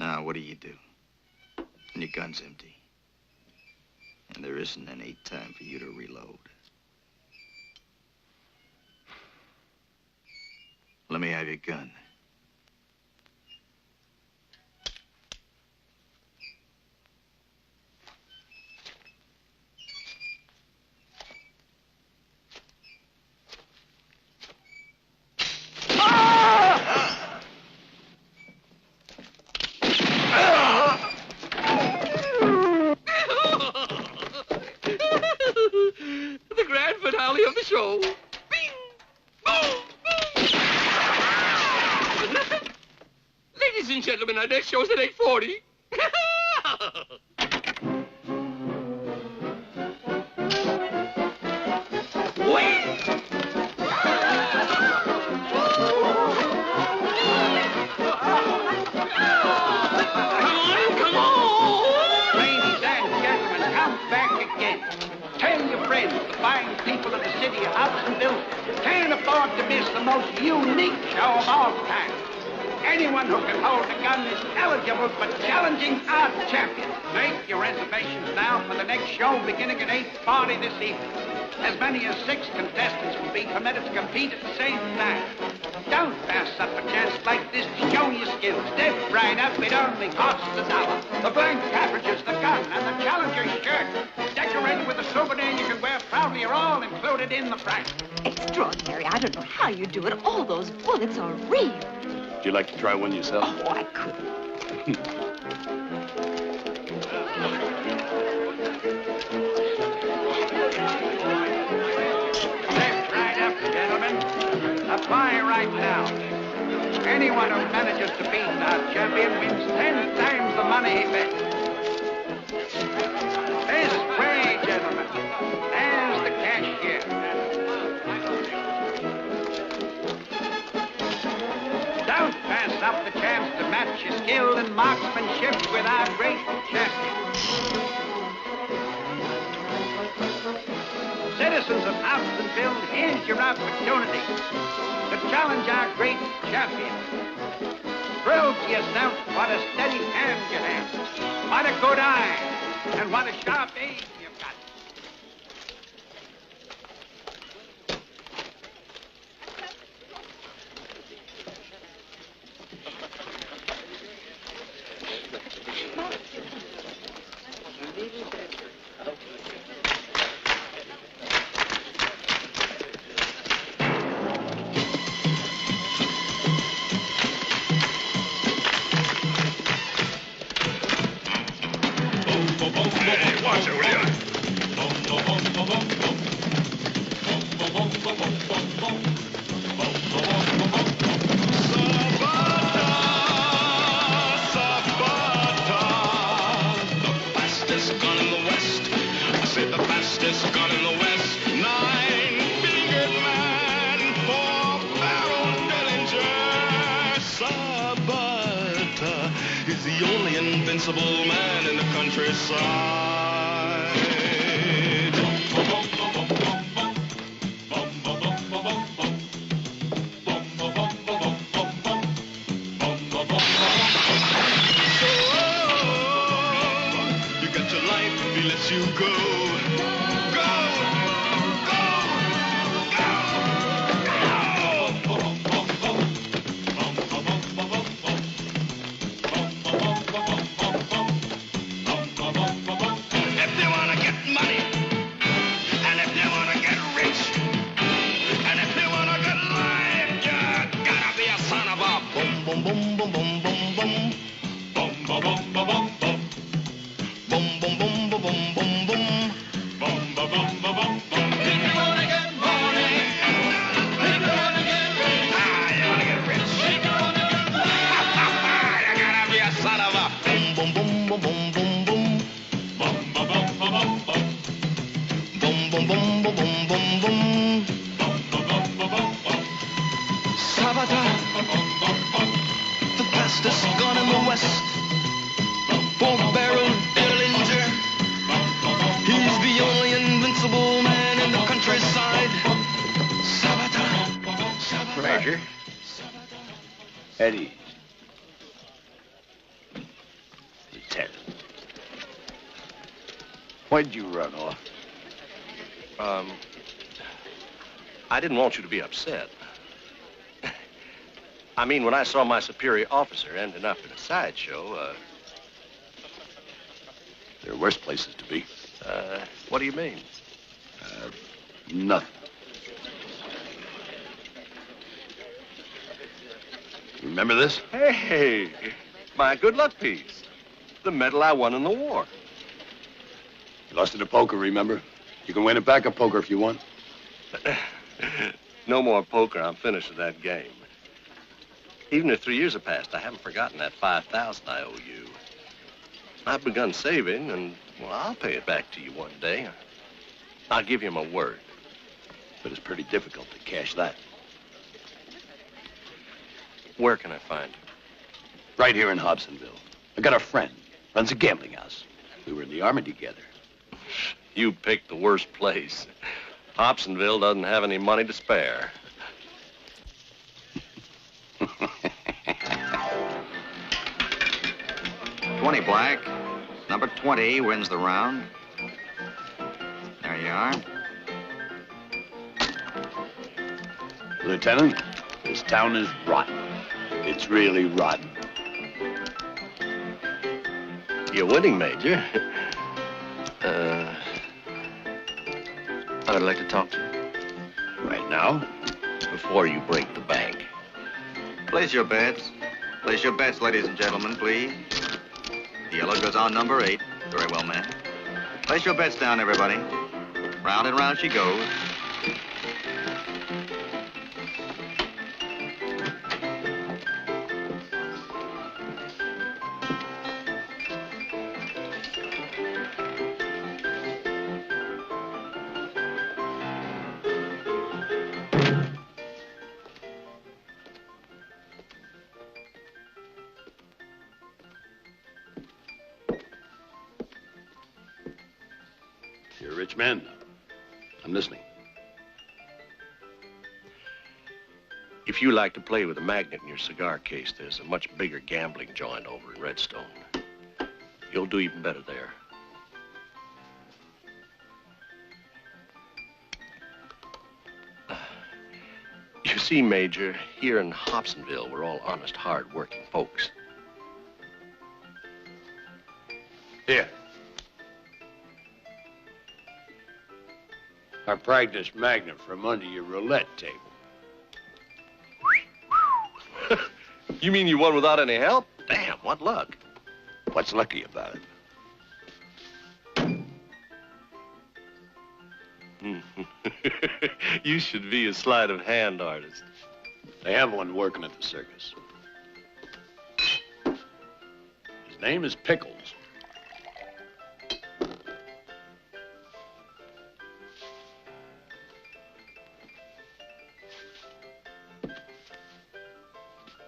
Now, what do you do when your gun's empty and there isn't any time for you to reload? Let me have your gun. gentlemen. Our next show's at 8:40. Come on! Ladies and gentlemen, come back again. Tell your friends, the fine people of the city of Hobsonville, can't afford to miss the most unique show of all time. Anyone who can hold a gun is eligible for challenging our champion. Make your reservations now for the next show beginning at 8:40 this evening. As many as 6 contestants will be permitted to compete at the same time. Don't pass up a chance like this to show your skills. Step right up, it only costs $1. The blank cartridges, the gun, and the challenger's shirt, decorated with a souvenir you can wear proudly, are all included in the price. Extraordinary. I don't know how you do it. All those bullets are real. Would you like to try one yourself? Oh, I couldn't. Step right up, gentlemen. Apply right now. Anyone who manages to beat our champion wins 10 times the money he bet. This way, gentlemen. There's the cashier. Don't pass up the chance to match your skill and marksmanship with our great champion. Citizens of Hobsonville, here's your opportunity to challenge our great champion. Prove to yourself what a steady hand you have, what a good eye, and what a sharp aim you've got. Watch it, will ya? Sabata, the fastest gun in the West. I said the fastest gun in the West. 9-fingered man, 4-barrel Dillinger. Sabata is the only invincible man in the countryside. You got your life, he lets you go. Go! If they want to get money, and if they want to get rich, and if they want to get life, you gotta be a son of a boom, boom, boom, boom, boom, boom, boom. Boom, boom, boom, boom, boom, boom. Boom, boom, boom, boom, boom, boom, boom. Boom, boom, boom, boom, boom, boom. If you want to get money, if you want to get rich, you want to get rich. If you want to get life, you gotta be a son of a boom, boom, boom, boom, boom, boom, boom. Boom, boom, boom, boom, boom, boom. Boom, boom, boom, boom, boom, boom, boom. Boom, boom, boom, boom, boom, boom. Sabata, the fastest gun in the West. 4-barrel Dillinger. He's the only invincible man in the countryside. Sabata, Sabata. Major. Eddie. Lieutenant. Why'd you run off? I didn't want you to be upset. I mean, when I saw my superior officer ending up in a sideshow, There are worse places to be. what do you mean? Nothing. Remember this? Hey, my good luck piece. The medal I won in the war. You lost it at poker, remember? You can win it back at poker if you want. No more poker. I'm finished with that game. Even if 3 years have passed, I haven't forgotten that $5,000 I owe you. I've begun saving, and, well, I'll pay it back to you one day. I'll give you my word. But it's pretty difficult to cash that. Where can I find you? Right here in Hobsonville. I got a friend, runs a gambling house. We were in the Army together. You picked the worst place. Hobsonville doesn't have any money to spare. 20 black. Number 20 wins the round. There you are. Lieutenant, this town is rotten. It's really rotten. You're winning, Major. I'd like to talk to you. Right now? Before you break the bank. Place your bets. Place your bets, ladies and gentlemen, please. The yellow goes on number 8. Very well, man. Place your bets down, everybody. Round and round she goes. You're a rich man. I'm listening. If you like to play with a magnet in your cigar case, there's a much bigger gambling joint over in Redstone. You'll do even better there. You see, Major, here in Hobsonville, we're all honest, hard-working folks. Here. I practiced magnet from under your roulette table. You mean you won without any help? Damn, what luck. What's lucky about it? You should be a sleight of hand artist. They have one working at the circus. His name is Pickles.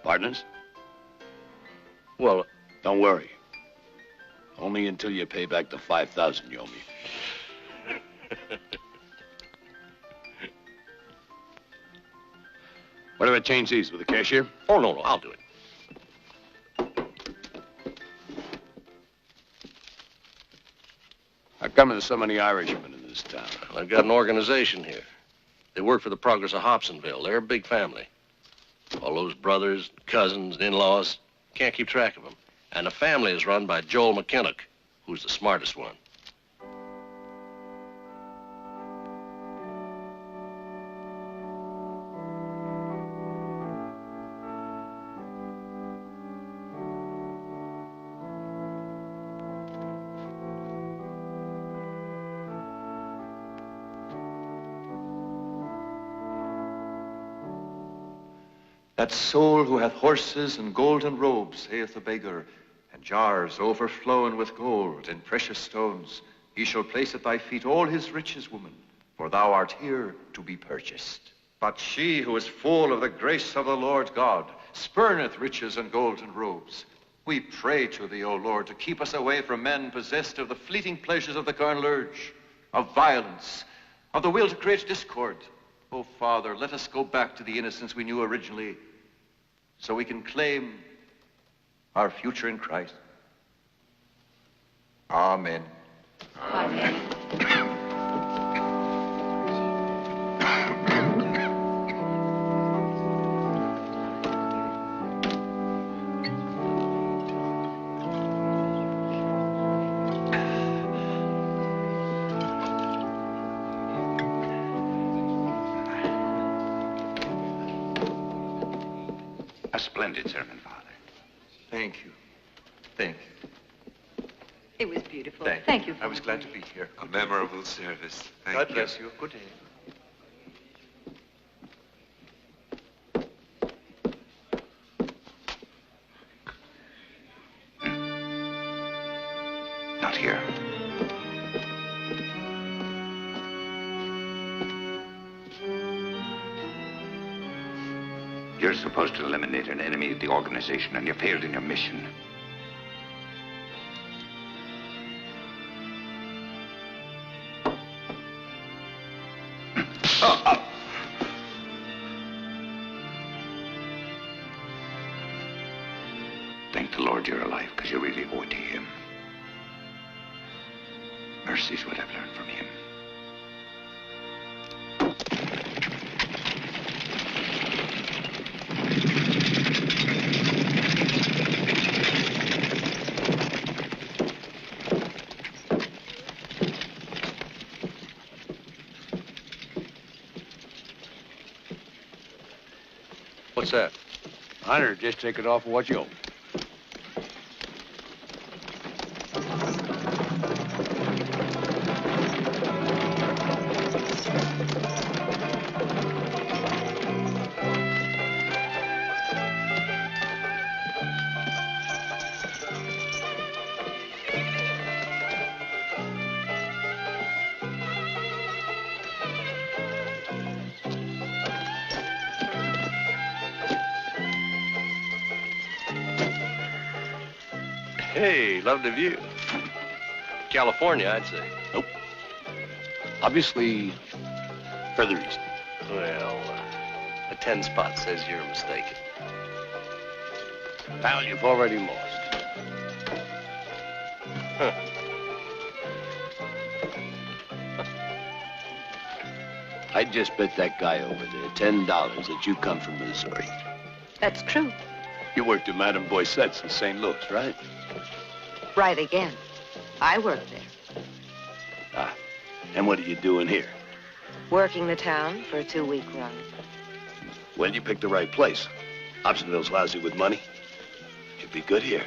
Partners? Well, don't worry. Only until you pay back the 5,000 you owe me. What if I change these with the cashier? Oh, no, I'll do it. How come there's so many Irishmen in this town? Well, I've got an organization here. They work for the progress of Hobsonville. They're a big family. All those brothers, cousins, and in-laws, can't keep track of them. And the family is run by Joel McKinnock, who's the smartest one. That soul who hath horses and golden robes, saith the beggar, and jars overflowing with gold and precious stones, he shall place at thy feet all his riches, woman, for thou art here to be purchased. But she who is full of the grace of the Lord God spurneth riches and golden robes. We pray to thee, O Lord, to keep us away from men possessed of the fleeting pleasures of the carnal urge, of violence, of the will to create discord. O Father, let us go back to the innocence we knew originally, so we can claim our future in Christ. Amen. Amen. A splendid sermon, Father. Thank you. Thank you. It was beautiful. Thank you. I was glad to be here. A memorable service. Thank God you. bless you. Good day. Not here. You're supposed to eliminate an enemy of the organization, and you failed in your mission. Thank the Lord you're alive, because you really owe it to him. Mercy's what I've learned from him. What's that? Hunter, just take it off of what you owe. Hey, lovely view. California, I'd say. Nope. Obviously, further east. Well, a 10 spot says you're mistaken. Pal, you've already lost. Huh. I just bet that guy over there $10 that you come from Missouri. That's true. You worked at Madame Boissette's in St. Louis, right? Right again. I work there. Ah, and what are you doing here? Working the town for a 2-week run. Well, you picked the right place. Hobsonville's lousy with money. You'd be good here.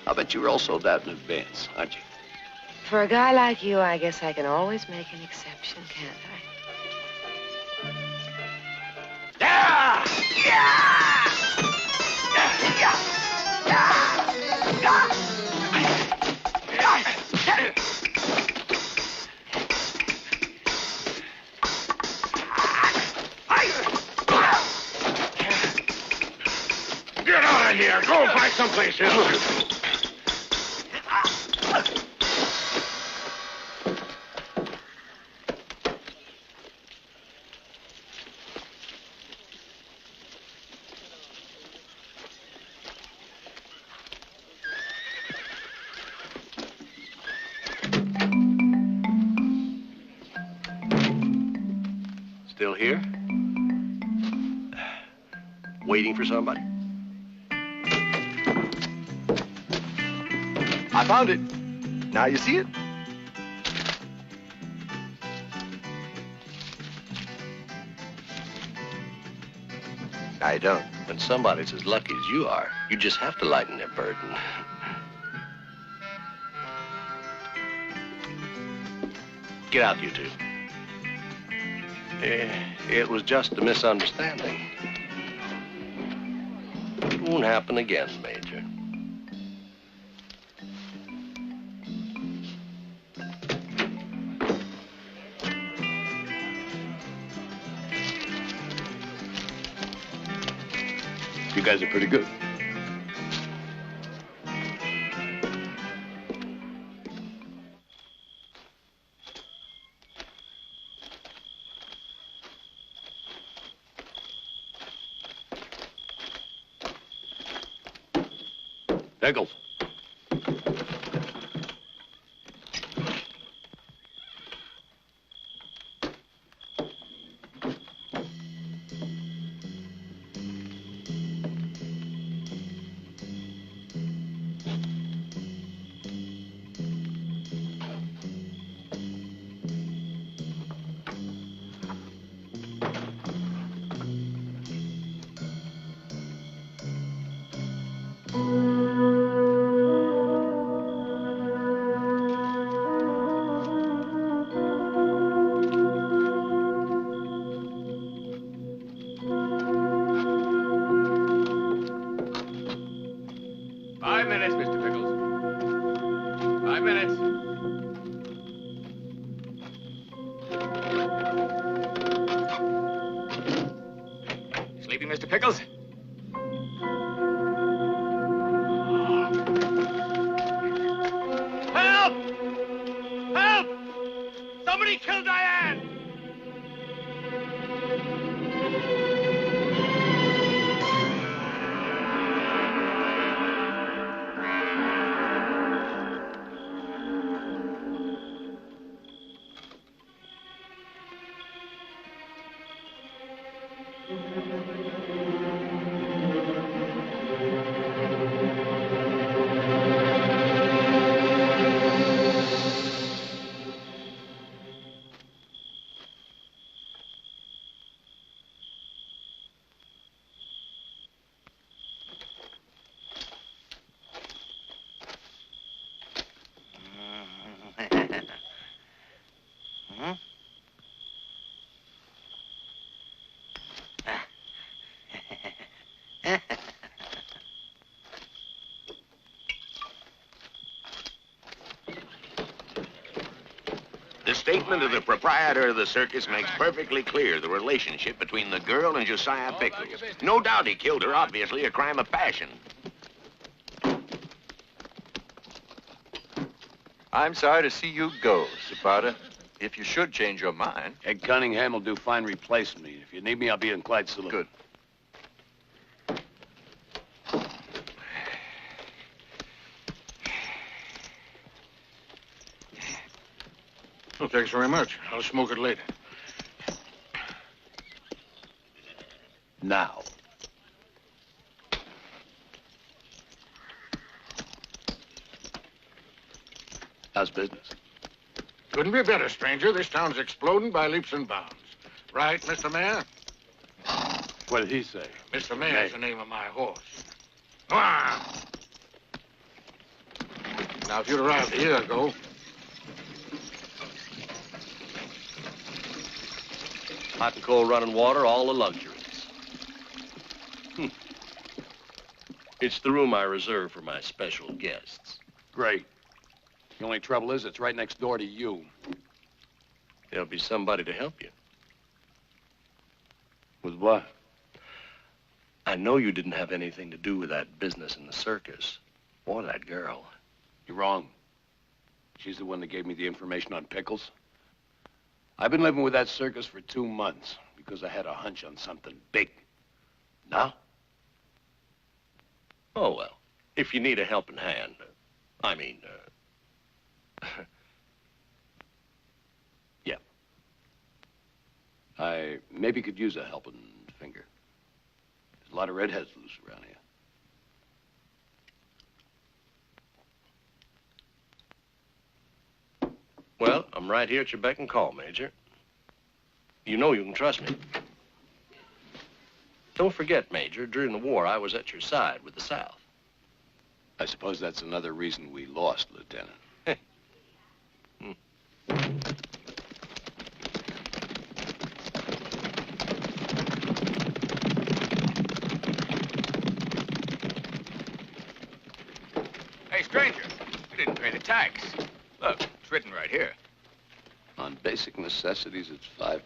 I'll bet you're all sold out in advance, aren't you? For a guy like you, I guess I can always make an exception, can't I? Get out of here. Go find someplace else. Still here? Waiting for somebody? I found it. Now you see it? I don't. When somebody's as lucky as you are, you just have to lighten their burden. Get out, you two. It was just a misunderstanding. It won't happen again, Major. You guys are pretty good. Pickles. 5 minutes. Sleepy, Mr. Pickles? Help! Help! Somebody kill Diane! The statement of the proprietor of the circus makes perfectly clear the relationship between the girl and Josiah Pickles. No doubt he killed her, obviously a crime of passion. I'm sorry to see you go, Sabata. If you should change your mind. Ed Cunningham will do fine replacing me. If you need me, I'll be in Clyde Saloon. Good. Oh, thanks very much. I'll smoke it later. Now. How's business? Couldn't be better, stranger. This town's exploding by leaps and bounds. Right, Mr. Mayor? What did he say? Mr. Mayor's the name of my horse. Ah! Now, if you'd arrived a year ago, hot and cold running water, all the luxuries. It's the room I reserve for my special guests. Great. The only trouble is it's right next door to you. There'll be somebody to help you. With what? I know you didn't have anything to do with that business in the circus. Or that girl. You're wrong. She's the one that gave me the information on Pickles. I've been living with that circus for 2 months because I had a hunch on something big. Now? Oh, well, if you need a helping hand, Yeah. I maybe could use a helping finger. There's a lot of redheads loose around here. well, I'm right here at your beck and call, Major. You know you can trust me. Don't forget, Major, during the war, I was at your side with the South. I suppose that's another reason we lost, Lieutenant. Hey, stranger, you didn't pay the tax. Look, it's written right here. On basic necessities, it's 5%.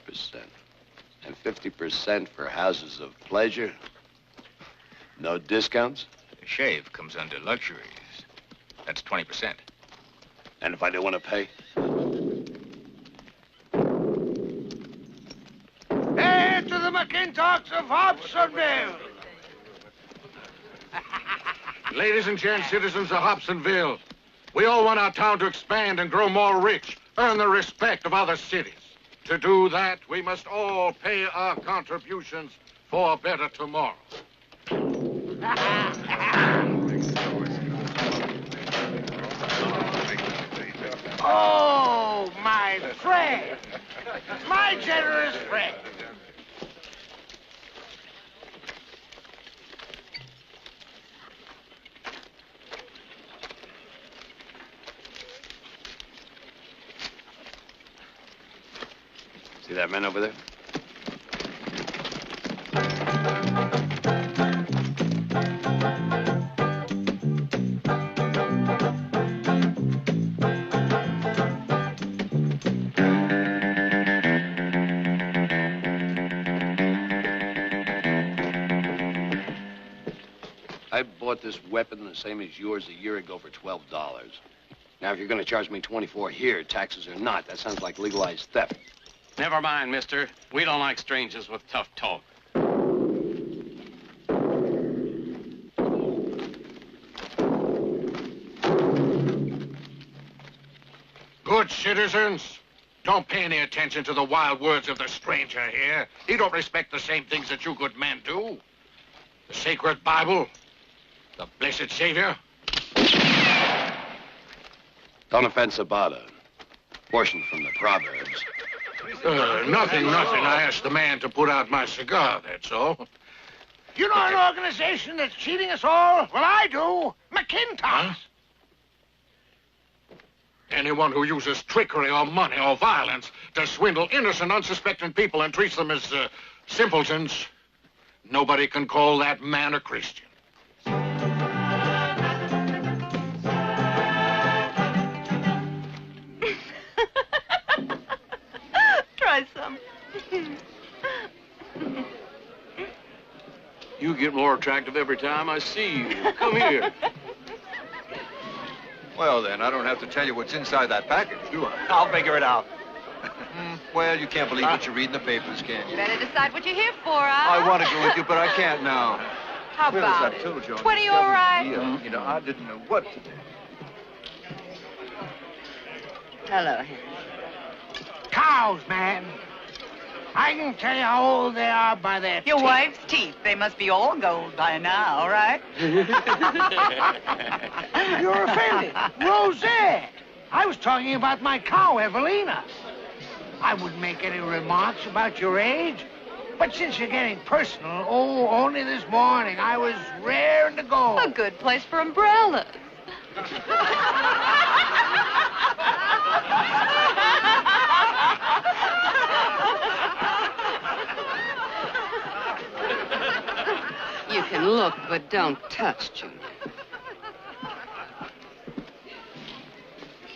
And 50% for houses of pleasure. No discounts? The shave comes under luxuries. That's 20%. And if I don't want to pay? Hey, to the McIntocks of Hobsonville! ladies and gents, citizens of Hobsonville, we all want our town to expand and grow more rich, earn the respect of other cities. To do that, we must all pay our contributions for a better tomorrow. Oh, my friend! My generous friend! See that man over there? bought this weapon the same as yours a year ago for $12. Now, if you're going to charge me $24 here, taxes or not, that sounds like legalized theft. Never mind, mister. We don't like strangers with tough talk. Good citizens, don't pay any attention to the wild words of the stranger here. He don't respect the same things that you good men do. The sacred Bible, the blessed Savior. Don't offend sabata. Portion from the Proverbs. Nothing. I asked the man to put out my cigar, that's all. You know an organization that's cheating us all? Well, I do. McIntosh. Huh? Anyone who uses trickery or money or violence to swindle innocent, unsuspecting people and treats them as simpletons, nobody can call that man a Christian. Try some. You get more attractive every time I see you. Come here. Well, then, I don't have to tell you what's inside that package, do I? I'll figure it out. Well, you can't believe what you read in the papers, can you? Better decide what you're here for, huh? I want to go with you, but I can't now. How Well, about as I told you, it? 20 all right? You know, I didn't know what to do. Hello, Henry. Cows, man. I can tell you how old they are by their Your teeth. wife's teeth. They must be all gold by now, right? You're offended. Rosette. I was talking about my cow, Evelina. I wouldn't make any remarks about your age. But since you're getting personal, only this morning I was raring to go. A good place for umbrellas. You can look, but don't touch, Junior.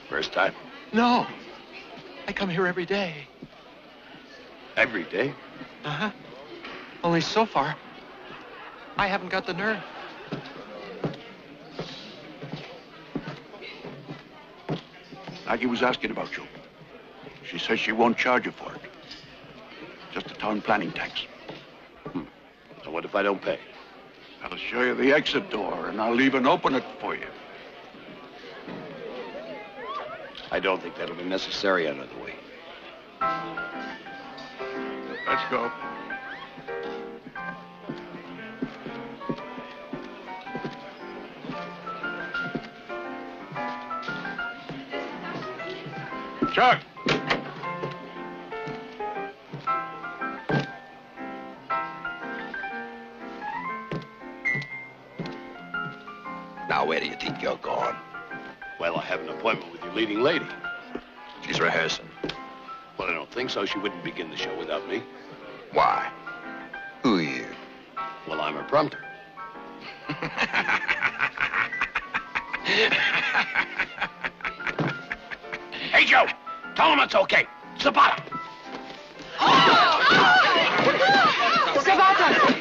First time? No. I come here every day. Every day? Uh-huh. Only so far, I haven't got the nerve. Aggie was asking about you. She says she won't charge you for it. Just the town planning tax. And what if I don't pay? I'll show you the exit door, and I'll even open it for you. I don't think that'll be necessary out of the way. Let's go. Chuck! Now, where do you think you're going? Well, I have an appointment with your leading lady. She's rehearsing. Well, I don't think so. She wouldn't begin the show without me. Why? Who are you? Well, I'm her prompter. Hey, Joe! Tell him it's okay. Sabata! Sabata!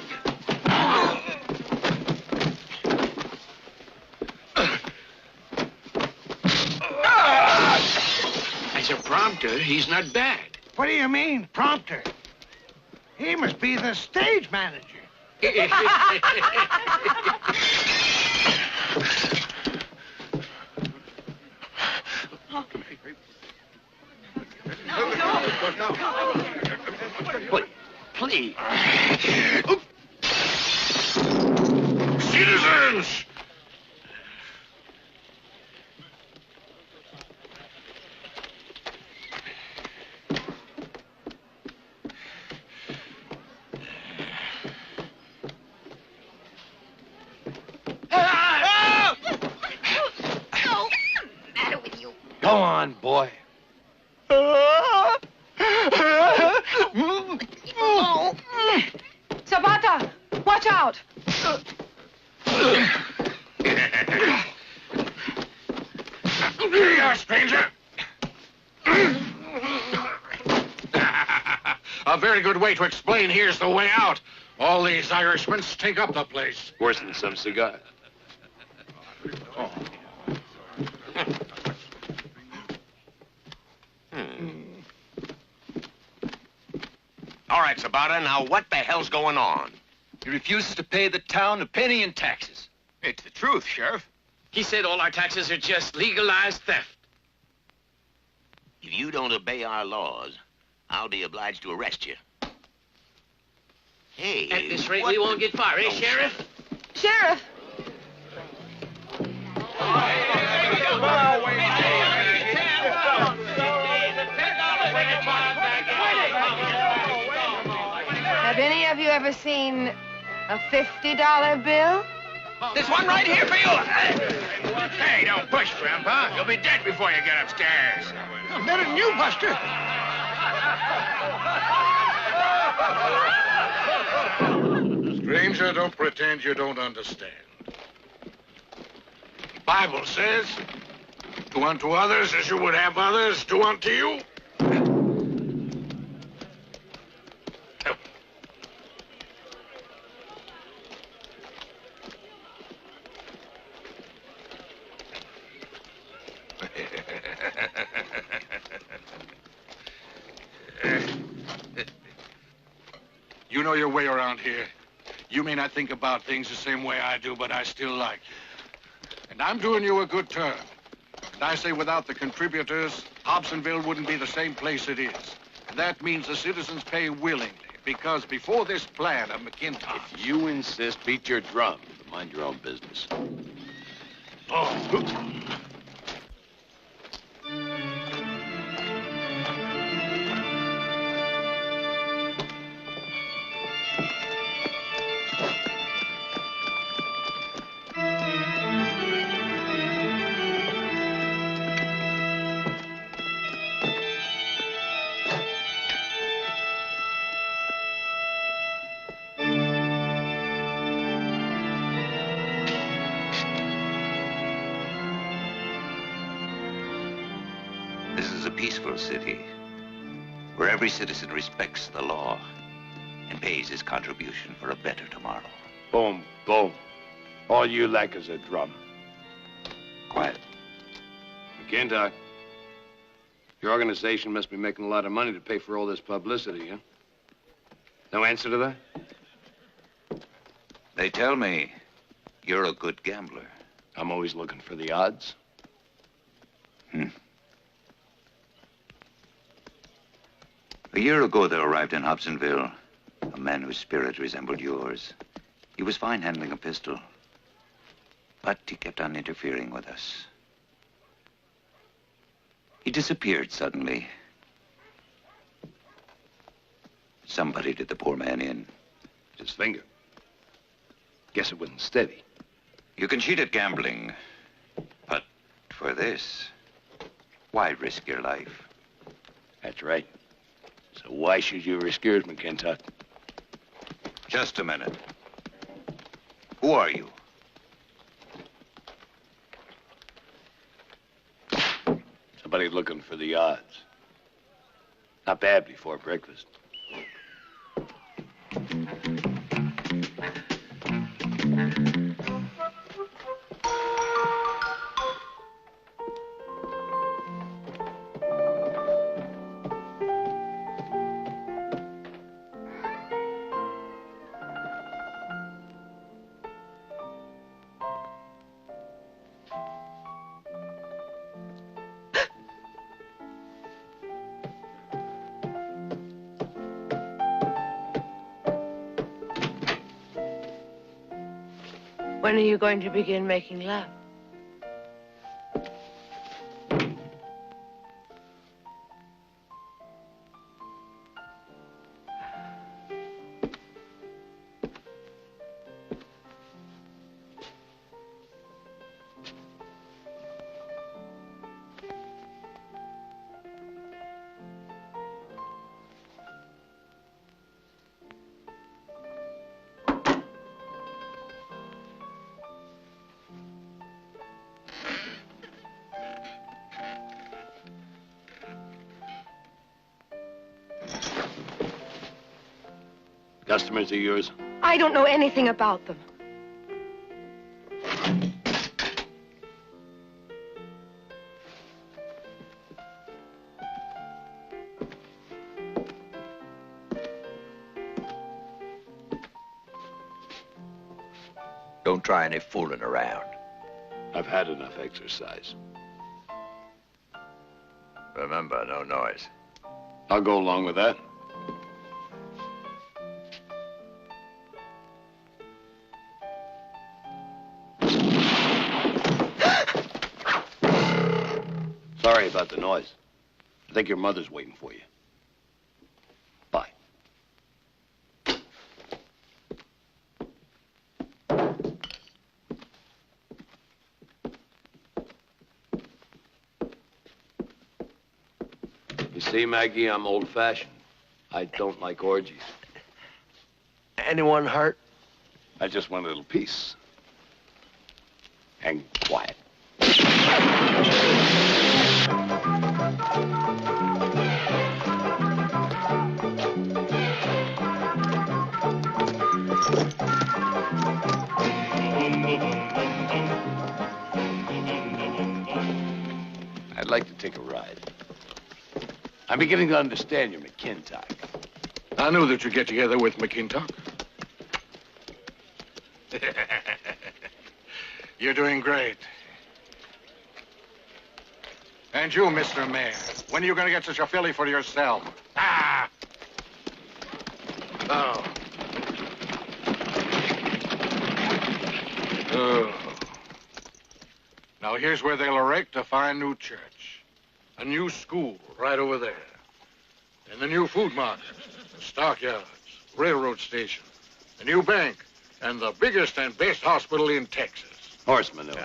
As a prompter, he's not bad. What do you mean, prompter? He must be the stage manager. Please. Citizens! Go on, boy. Sabata, watch out. Here you are, stranger. A very good way to explain here's the way out. All these Irishmen stink up the place. Worse than some cigar. right, Sabata. Now, what the hell's going on? He refuses to pay the town a penny in taxes. It's the truth, Sheriff. He said all our taxes are just legalized theft. If you don't obey our laws, I'll be obliged to arrest you. Hey, At this rate, we won't get far, eh, Sheriff? Sheriff! Have any of you ever seen a $50 bill? There's one right here for you. Hey, don't push, Grandpa. You'll be dead before you get upstairs. I'm better than you, Buster. Stranger, don't pretend you don't understand. The Bible says, do unto others as you would have others do unto you. You know your way around here. You may not think about things the same way I do, but I still like you. And I'm doing you a good turn. And I say without the contributors, Hobsonville wouldn't be the same place it is. And that means the citizens pay willingly, because before this plan of McIntosh... If you insist, beat your drum. But mind your own business. Oh. This is a peaceful city where every citizen respects the law and pays his contribution for a better tomorrow. Boom, boom. All you lack is a drum. Quiet. McIntosh, your organization must be making a lot of money to pay for all this publicity, huh? No answer to that? They tell me you're a good gambler. I'm always looking for the odds. A year ago, there arrived in Hobsonville a man whose spirit resembled yours. He was fine handling a pistol, but he kept on interfering with us. He disappeared suddenly. Somebody did the poor man in. His finger. Guess it wasn't steady. You can cheat at gambling, but for this, why risk your life? That's right. So why should you risk yours, McIntosh? Just a minute. Who are you? Somebody looking for the odds. Not bad before breakfast. When are you going to begin making love? Customers are yours? I don't know anything about them. Don't try any fooling around. I've had enough exercise. Remember, no noise. I'll go along with that. Sorry about the noise. I think your mother's waiting for you. Bye. You see, Maggie, I'm old-fashioned. I don't like orgies. Anyone hurt? I just want a little peace. And quiet. I'd like to take a ride. I'm beginning to understand your McKintock. I knew that you'd get together with McKintock. You're doing great. And you, Mr. Mayor, when are you going to get such a filly for yourself? Ah! Oh. Oh. Now, here's where they'll erect a fine new church. A new school right over there. And the new food market, the stockyards, railroad station, a new bank, and the biggest and best hospital in Texas. Horse manure.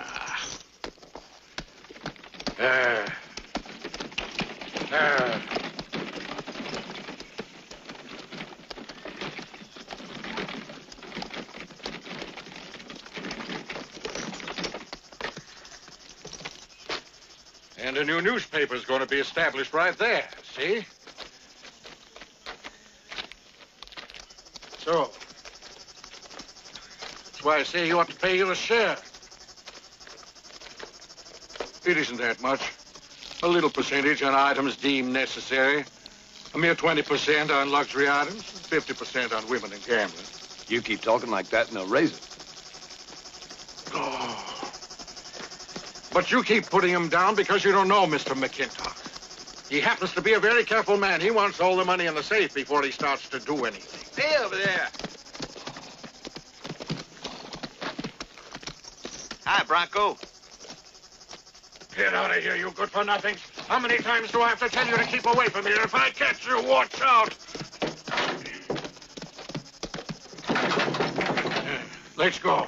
And a new newspaper's going to be established right there, see? So, that's why I say you ought to pay your share. It isn't that much. A little percentage on items deemed necessary. A mere 20% on luxury items, 50% on women and gambling. You keep talking like that and they'll raise it. Oh. But you keep putting him down because you don't know Mr. McKintock. He happens to be a very careful man. He wants all the money in the safe before he starts to do anything. Hey, over there. Hi, Bronco. Get out of here, you good-for-nothings. How many times do I have to tell you to keep away from here? If I catch you, watch out. Let's go.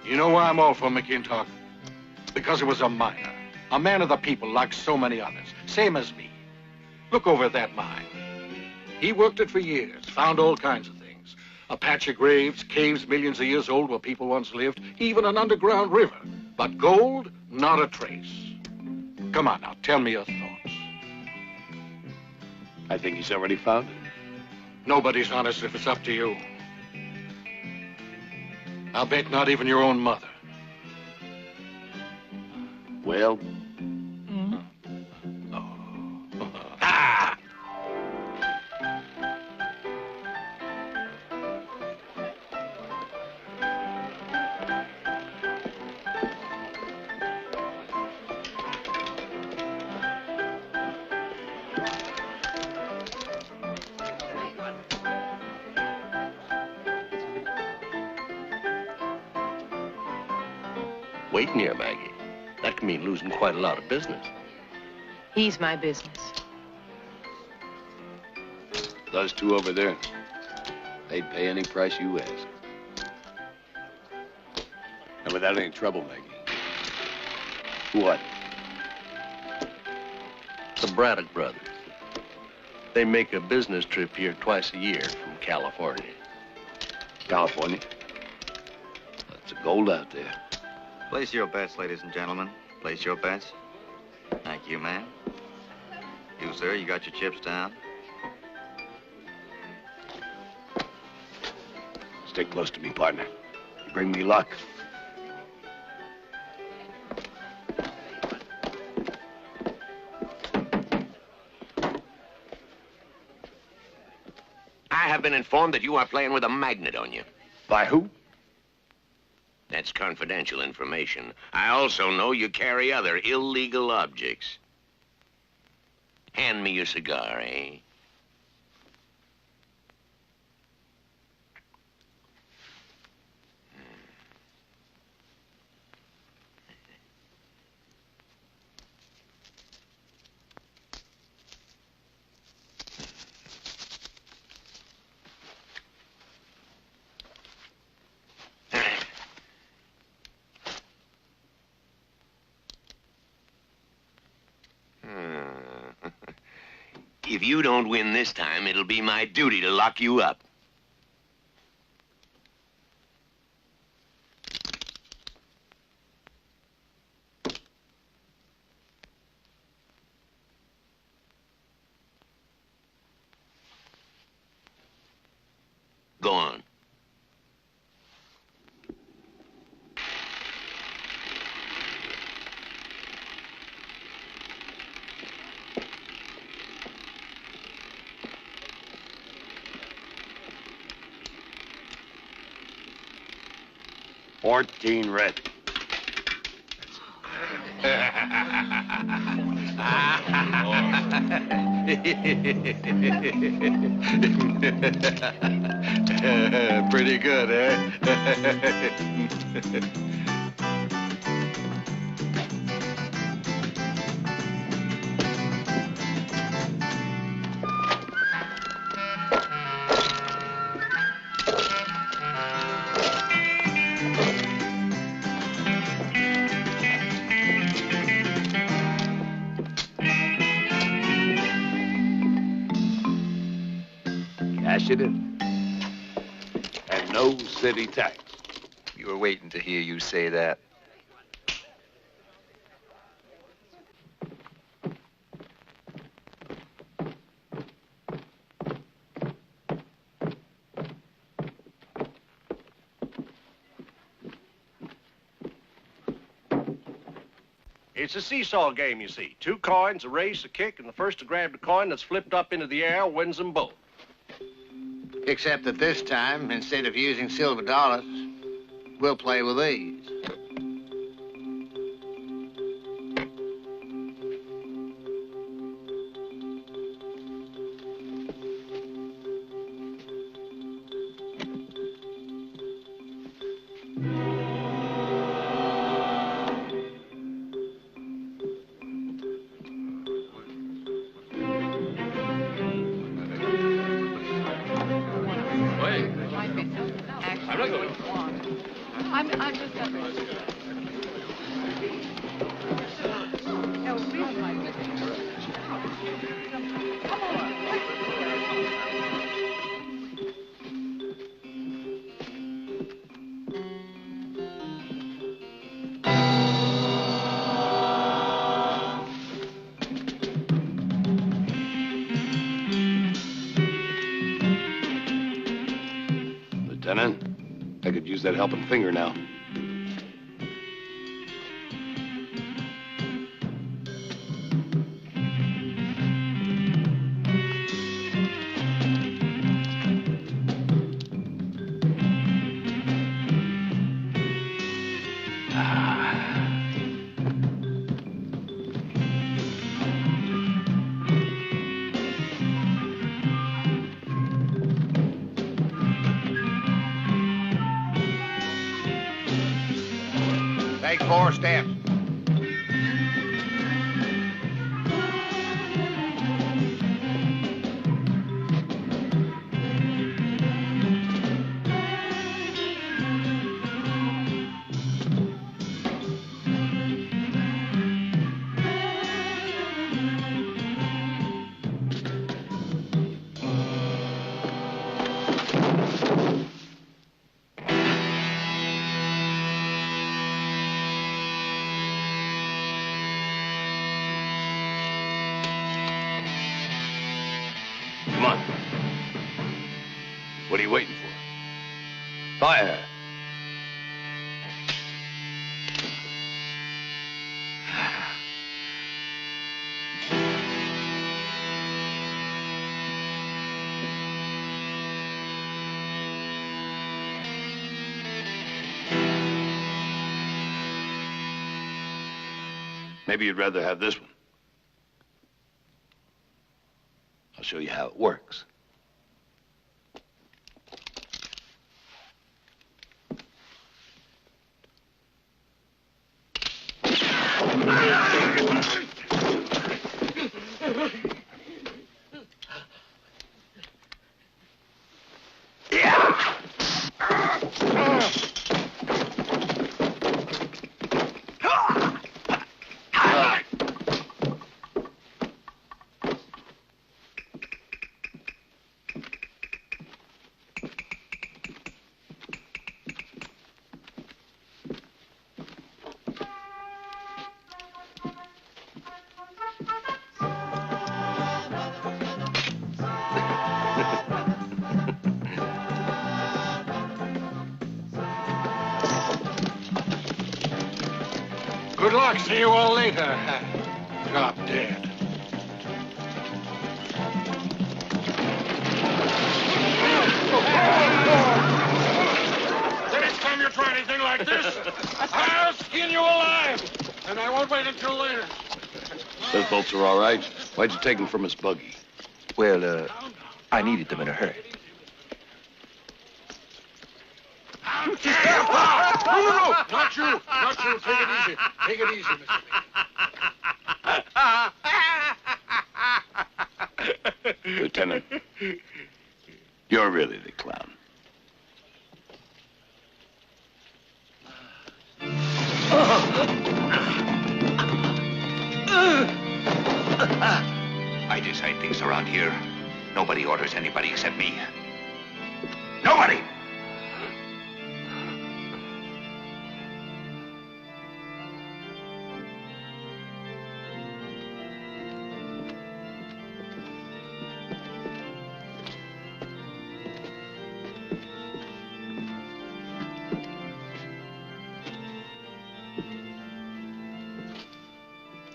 You know why I'm all for McKintock? Because he was a miner. A man of the people like so many others. Same as me. Look over at that mine. He worked it for years, found all kinds of things. A patch of graves, caves millions of years old where people once lived, even an underground river. But gold, not a trace. Come on now, tell me your thoughts. I think he's already found it. Nobody's honest if it's up to you. I'll bet not even your own mother. Well... Waiting here, Maggie. That can mean losing quite a lot of business. He's my business. Those two over there, they'd pay any price you ask. And without any trouble, Maggie. What? The Braddock brothers. They make a business trip here twice a year from California. California? Lots of gold out there. Place your bets, ladies and gentlemen. Place your bets. Thank you, ma'am. You, sir, you got your chips down? stick close to me, partner. You bring me luck. I have been informed that you are playing with a magnet on you. By who? That's confidential information. I also know you carry other illegal objects. Hand me your cigar, eh? If you don't win this time, it'll be my duty to lock you up. Go on. $14 red. Pretty good, eh? Cash it in. And no city tax. You were waiting to hear you say that. It's a seesaw game, you see. 2 coins, a race, a kick, and the first to grab the coin that's flipped up into the air wins them both. Except that this time, instead of using silver dollars, we'll play with these. I'm just Lieutenant, I could use that helping finger now. Take 4 steps. Come on. What are you waiting for? Fire. Maybe you'd rather have this one. I'll show you how it works. Good luck. See you all later. Drop dead. The next time you try anything like this, I'll skin you alive. And I won't wait until later. Those bolts are all right. Why'd you take them from his buggy? Well, I needed them in a hurry. No, not you. Not you. Take it easy. Take it easy, Mr. B. Lieutenant, you're really the clown. I decide things around here. Nobody orders anybody except me. Nobody!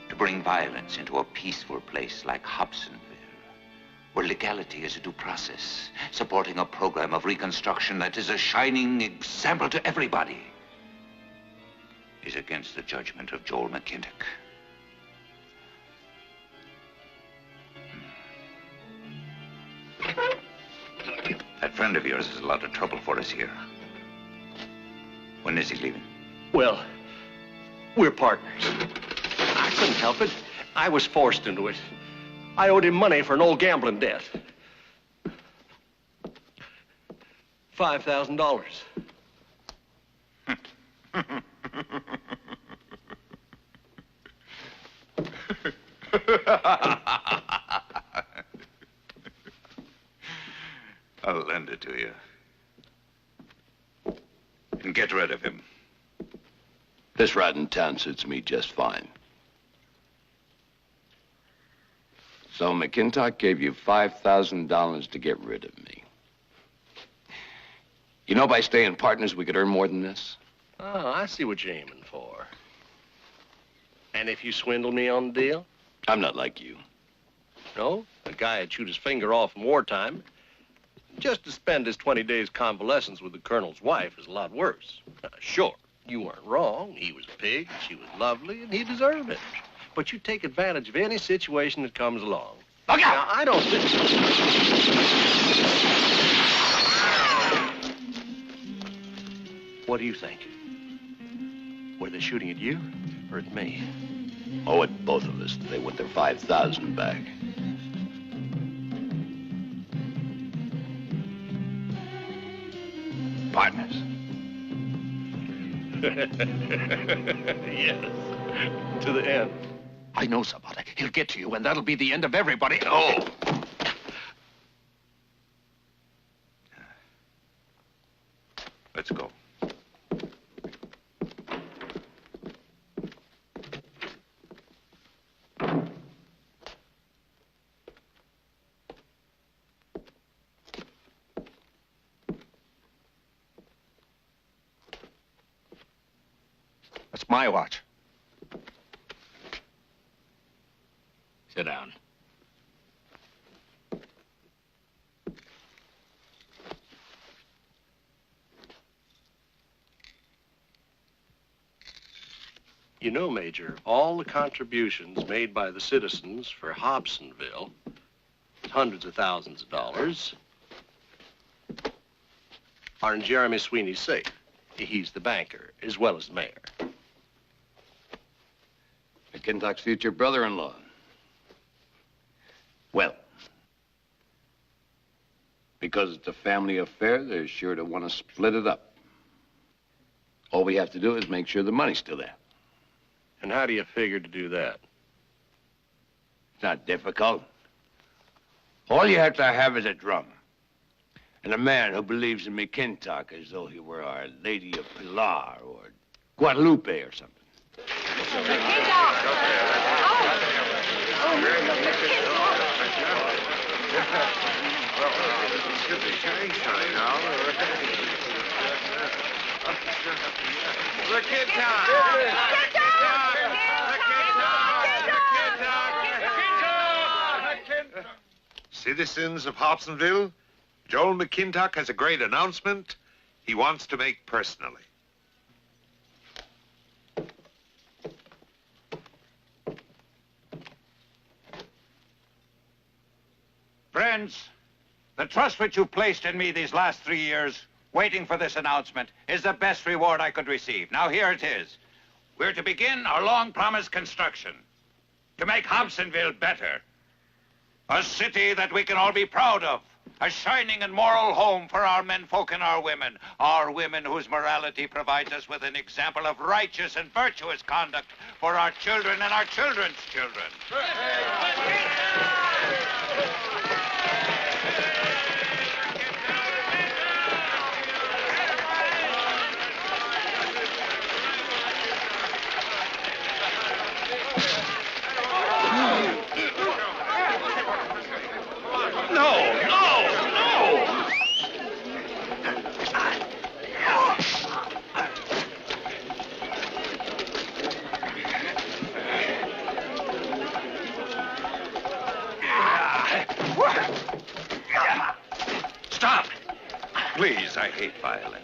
To bring violence into a peaceful place like Hobsonville, where legality is a due process, supporting a program of reconstruction that is a shining example to everybody, is against the judgment of Joel McKintock. That friend of yours is a lot of trouble for us here. When is he leaving? Well, we're partners. I couldn't help it. I was forced into it. I owed him money for an old gambling debt. $5,000. I'll lend it to you. And get rid of him. This ride in town suits me just fine. So McKintock gave you $5,000 to get rid of me. You know, by staying partners, we could earn more than this? Oh, I see what you're aiming for. And if you swindle me on the deal? I'm not like you. No, a guy had chewed his finger off in wartime. Just to spend his 20 days convalescence with the colonel's wife is a lot worse. Sure, you weren't wrong. He was a pig, she was lovely, and he deserved it. But you take advantage of any situation that comes along. Look out! Now, I don't think... What do you think? Were they shooting at you or at me? Oh, at both of us. They want their $5,000 back. Partners. Yes, to the end. I know, Sabata. He'll get to you, and that'll be the end of everybody. No! Let's go. My watch. Sit down. You know, Major, all the contributions made by the citizens for Hobsonville, hundreds of thousands of dollars, are in Jeremy Sweeney's safe. He's the banker, as well as the mayor. McKintock's future brother-in-law. Well, because it's a family affair, they're sure to want to split it up. All we have to do is make sure the money's still there. And how do you figure to do that? It's not difficult. All you have to have is a drum. And a man who believes in McKintock as though he were Our Lady of Pilar or Guadalupe or something. Citizens of Hobsonville, Joel McKintock has a great announcement he wants to make personally. Friends, the trust which you placed in me these last 3 years, waiting for this announcement, is the best reward I could receive. Now, here it is. We're to begin our long-promised construction to make Hobsonville better. A city that we can all be proud of. A shining and moral home for our menfolk and our women whose morality provides us with an example of righteous and virtuous conduct for our children and our children's children. Stop! Please, I hate violence.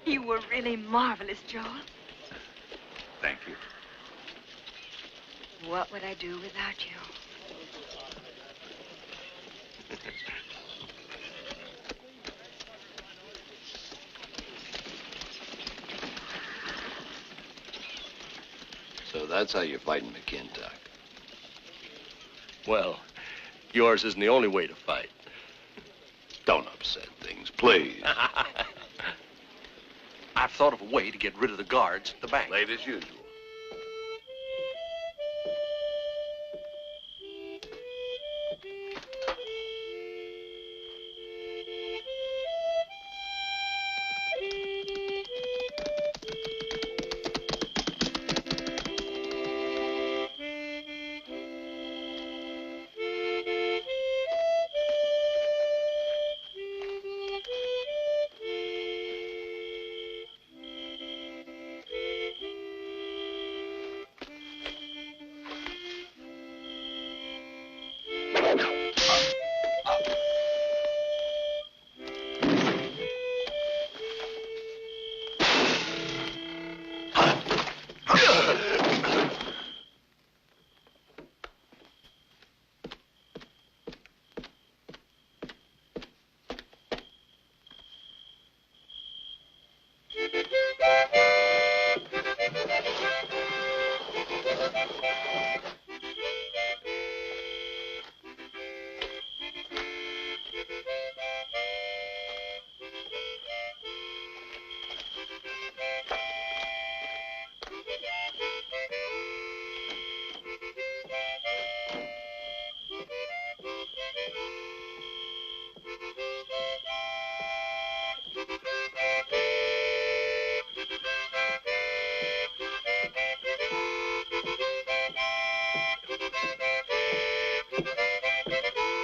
You were really marvelous, Joel. Thank you. What would I do without you? So that's how you're fighting McKintock. Well, yours isn't the only way to fight. Don't upset things, please. I've thought of a way to get rid of the guards at the bank. Late as usual.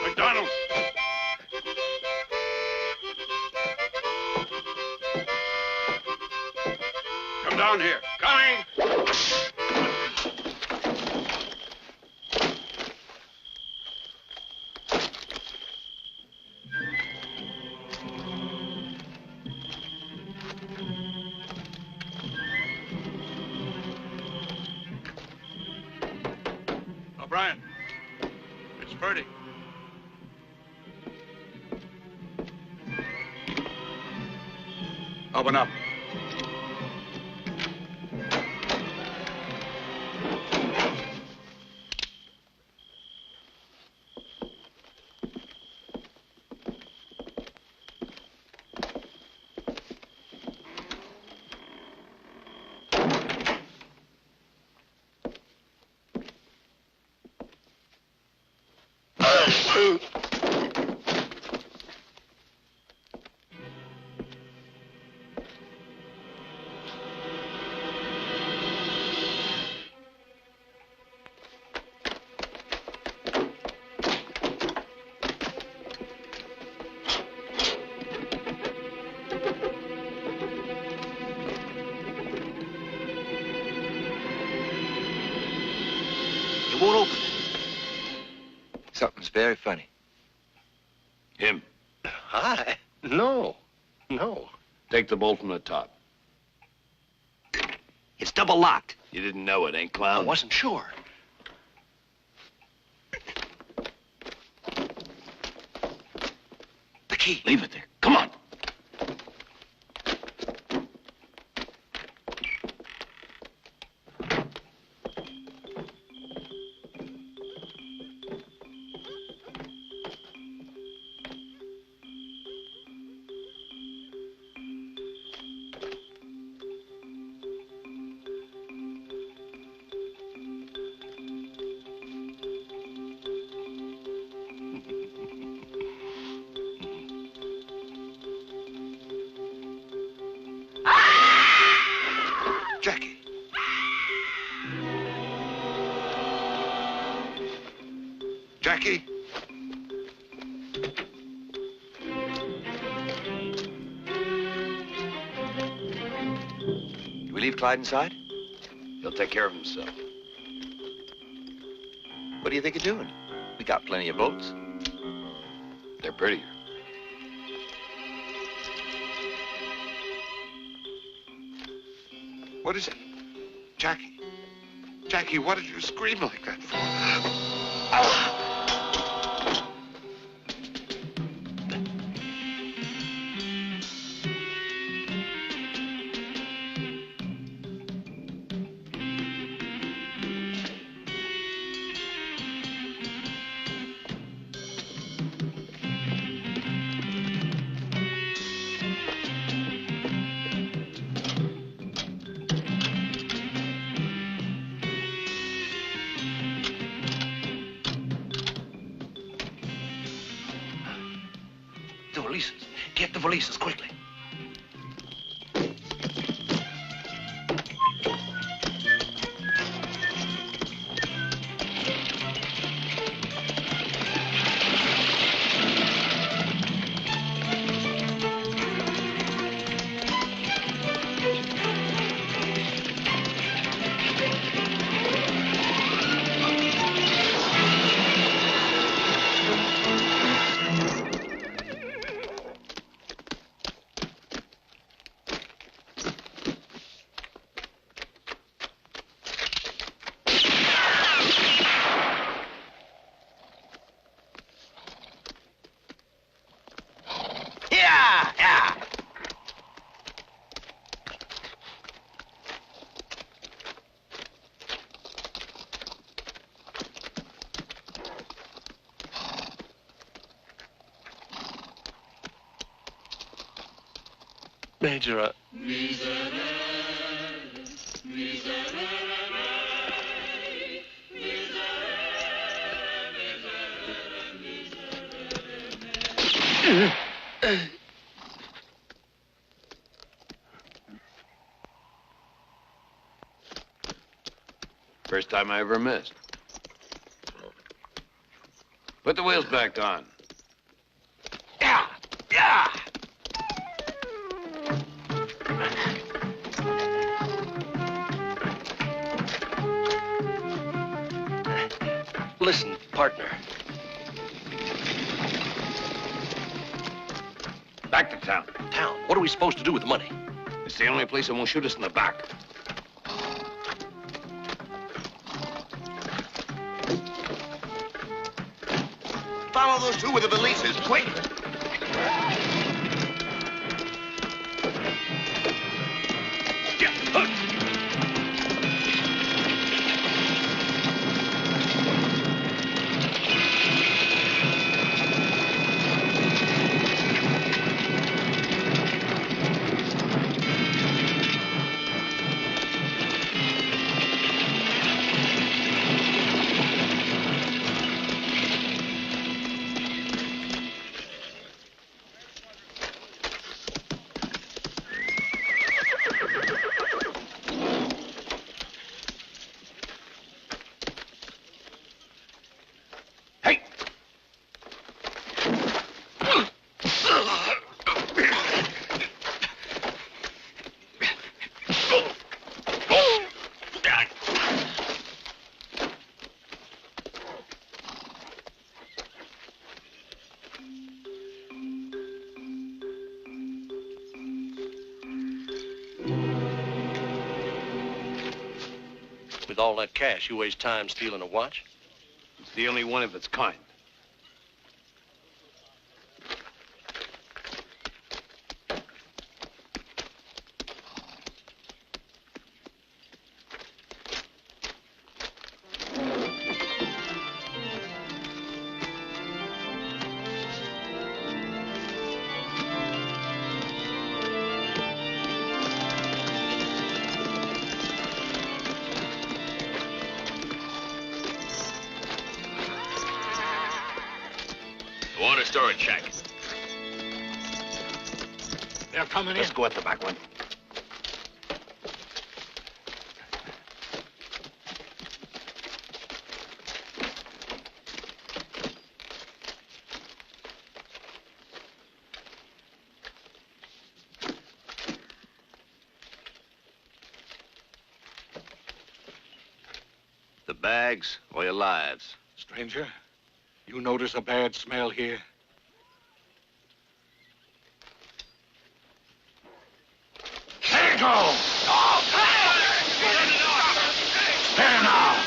McDonald! Come down here. Coming! O'Brien, it's Ferdy. Open up. Won't open. Something's very funny. Him. Hi. No. No. Take the bolt from the top. It's double locked. You didn't know it, ain't clown? I wasn't sure. The key. Leave it there. Come on. Jackie. Jackie? Do we leave Clyde inside? He'll take care of himself. What do you think of doing? We got plenty of boats. They're prettier. What is it? Jackie. Jackie, what did you scream like that for? The valises. Get the valises quickly. Major, First time I ever missed. Put the wheels back on. Yeah! Yeah! Listen, partner. Back to town. Town? What are we supposed to do with the money? It's the only place that won't shoot us in the back. Follow those two with the valises, quick! With all that cash, you waste time stealing a watch? It's the only one of its kind. Water storage shack. They're coming Let's go at the back one. The bags or your lives? Stranger, you notice a bad smell here? There you go! There now!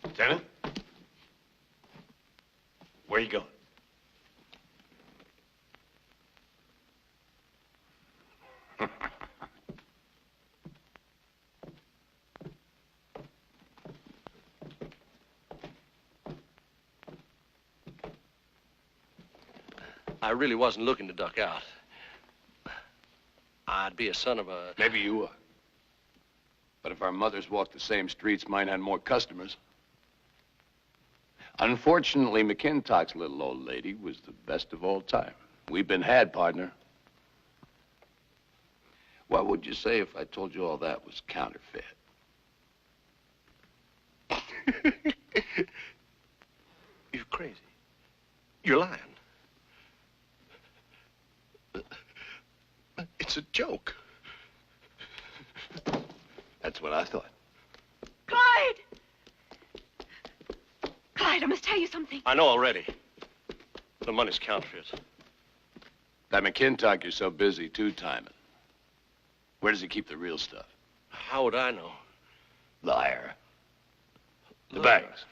Lieutenant? Where are you going? I really wasn't looking to duck out. I'd be a son of a... Maybe you are. But if our mothers walked the same streets, mine had more customers. Unfortunately, McClintock's little old lady was the best of all time. We've been had, partner. What would you say if I told you all that was counterfeit? You're crazy. You're lying. It's a joke. That's what I thought. Clyde! Clyde, I must tell you something. I know already. The money's counterfeit. That McClintock you're so busy two-timing. Where does he keep the real stuff? How would I know? Liar. The Liar. bags.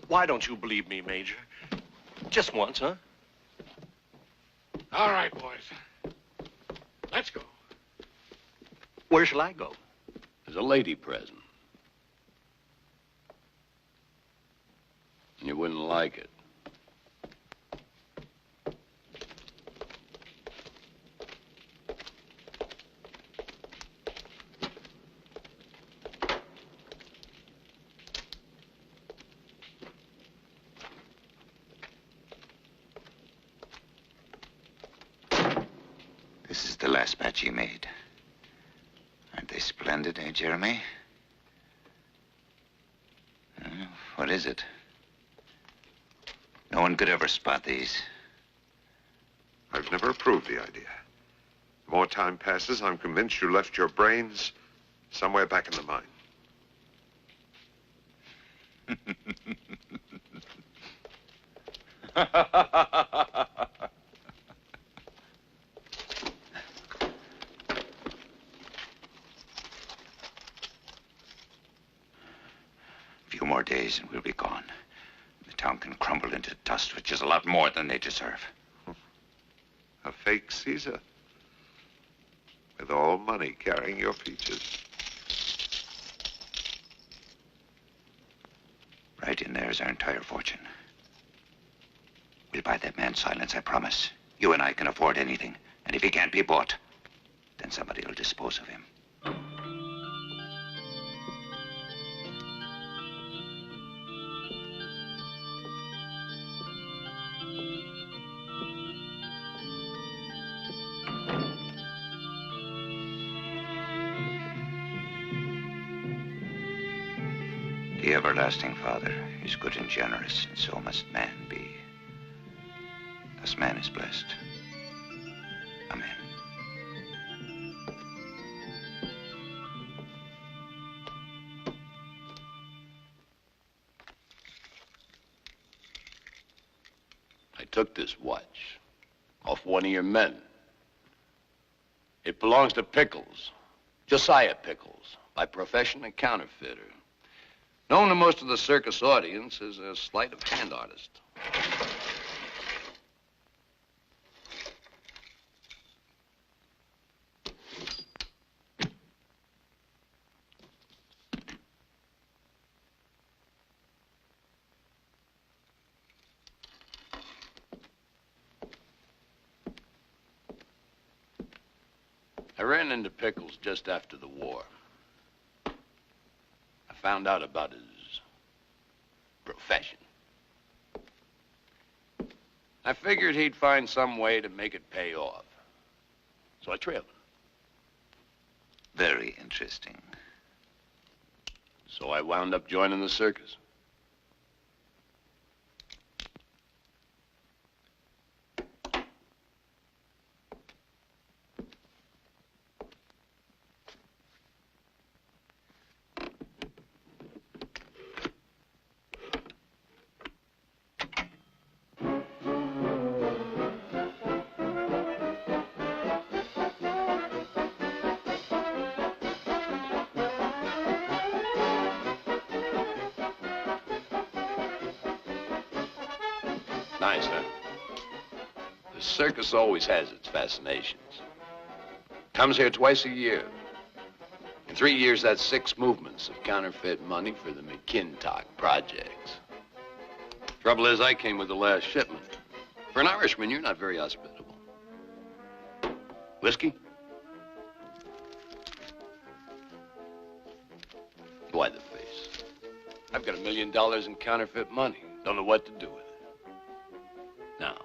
Why don't you believe me, Major? Just once, huh? All right, boys. Let's go. Where shall I go? There's a lady present. You wouldn't like it. This is the last batch he made. Aren't they splendid, eh, Jeremy? What is it? No one could ever spot these. I've never approved the idea. The more time passes, I'm convinced you left your brains somewhere back in the mine. A few more days and we'll be gone. The town can crumble into dust, which is a lot more than they deserve. A fake Caesar. With all money carrying your features. Right in there is our entire fortune. We'll buy that man's silence, I promise. You and I can afford anything. And if he can't be bought, then somebody will dispose of him. The everlasting Father is good and generous, and so must man be. Thus man is blessed. Amen. I took this watch off one of your men. It belongs to Pickles, Josiah Pickles, by profession a counterfeiter. Known to most of the circus audience as a sleight of hand artist. I ran into Pickles just after the war. I found out about his profession. I figured he'd find some way to make it pay off. So I trailed him. Very interesting. So I wound up joining the circus. Nice, huh? The circus always has its fascinations. Comes here twice a year. In 3 years, that's 6 movements of counterfeit money for the McKintock projects. Trouble is, I came with the last shipment. For an Irishman, you're not very hospitable. Whiskey? Why the face? I've got $1 million in counterfeit money. Don't know what to do with it. Now,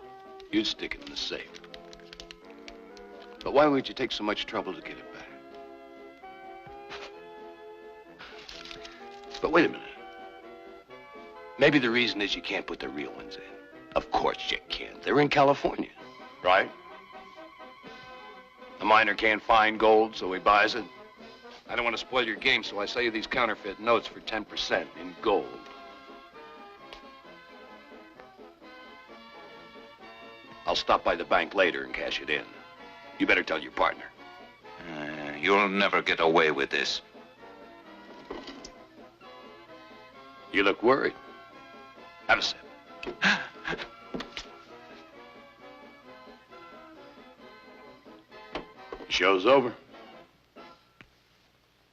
you'd stick it in the safe. But why would you take so much trouble to get it back? But wait a minute. Maybe the reason is you can't put the real ones in. Of course you can't. They're in California, right? The miner can't find gold, so he buys it. I don't want to spoil your game, so I sell you these counterfeit notes for 10% in gold. I'll stop by the bank later and cash it in. You better tell your partner. You'll never get away with this. You look worried. Have a sip. Show's over.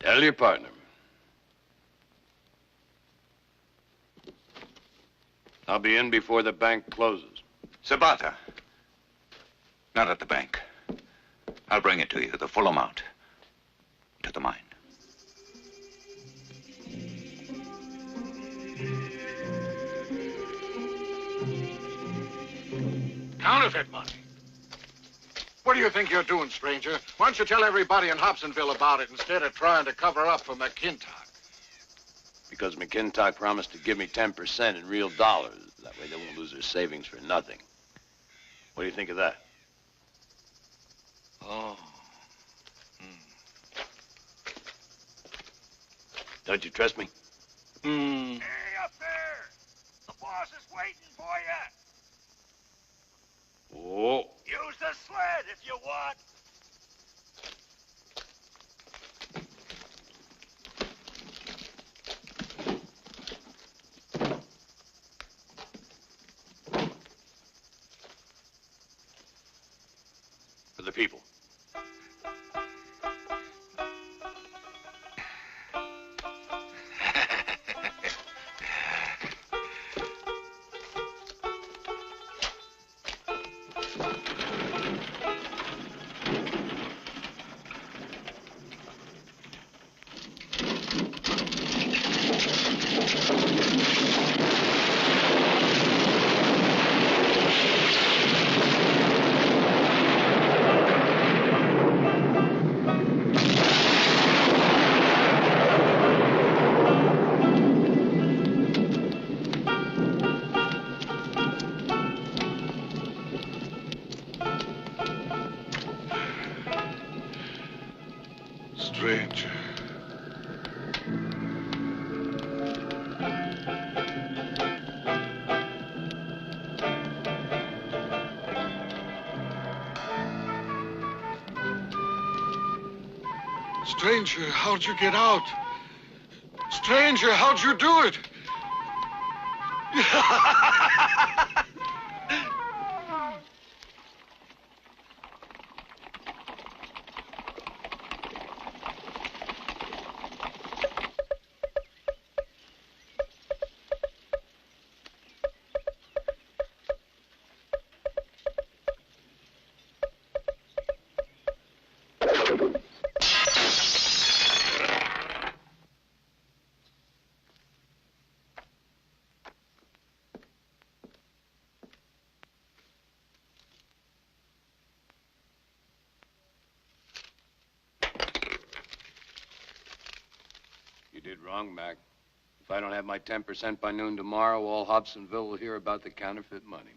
Tell your partner. I'll be in before the bank closes. Sabata. Not at the bank. I'll bring it to you, the full amount. To the mine. Counterfeit money? Where What do you think you're doing, stranger? Why don't you tell everybody in Hobsonville about it instead of trying to cover up for McKintock? Because McKintock promised to give me 10% in real dollars. That way they won't lose their savings for nothing. What do you think of that? Oh. Don't you trust me? Hmm. Hey, up there! The boss is waiting for you! Oh. Use the sled if you want! For the people. Stranger. Stranger, how'd you get out? Stranger, how'd you do it? You did wrong, Mac. If I don't have my 10% by noon tomorrow, all Hobsonville will hear about the counterfeit money.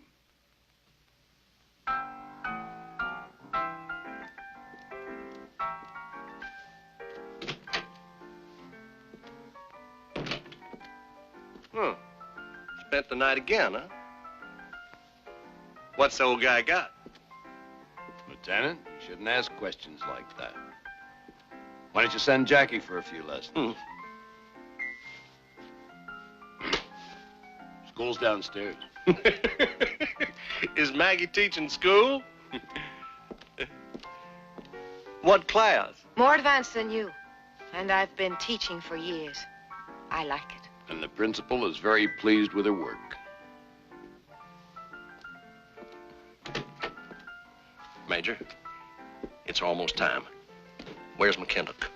Spent the night again, huh? What's the old guy got? Lieutenant, you shouldn't ask questions like that. Why don't you send Jackie for a few lessons? School's downstairs. Is Maggie teaching school? What class? More advanced than you. And I've been teaching for years. I like it. And the principal is very pleased with her work. Major, it's almost time. Where's McKintock?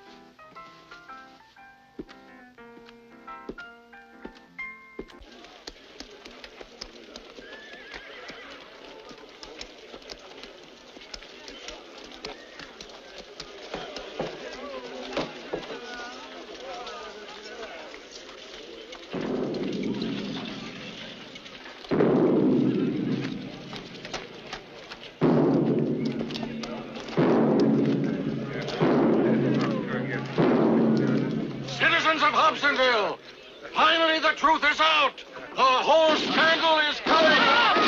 Citizens of Hobsonville, finally the truth is out. The whole scandal is coming up.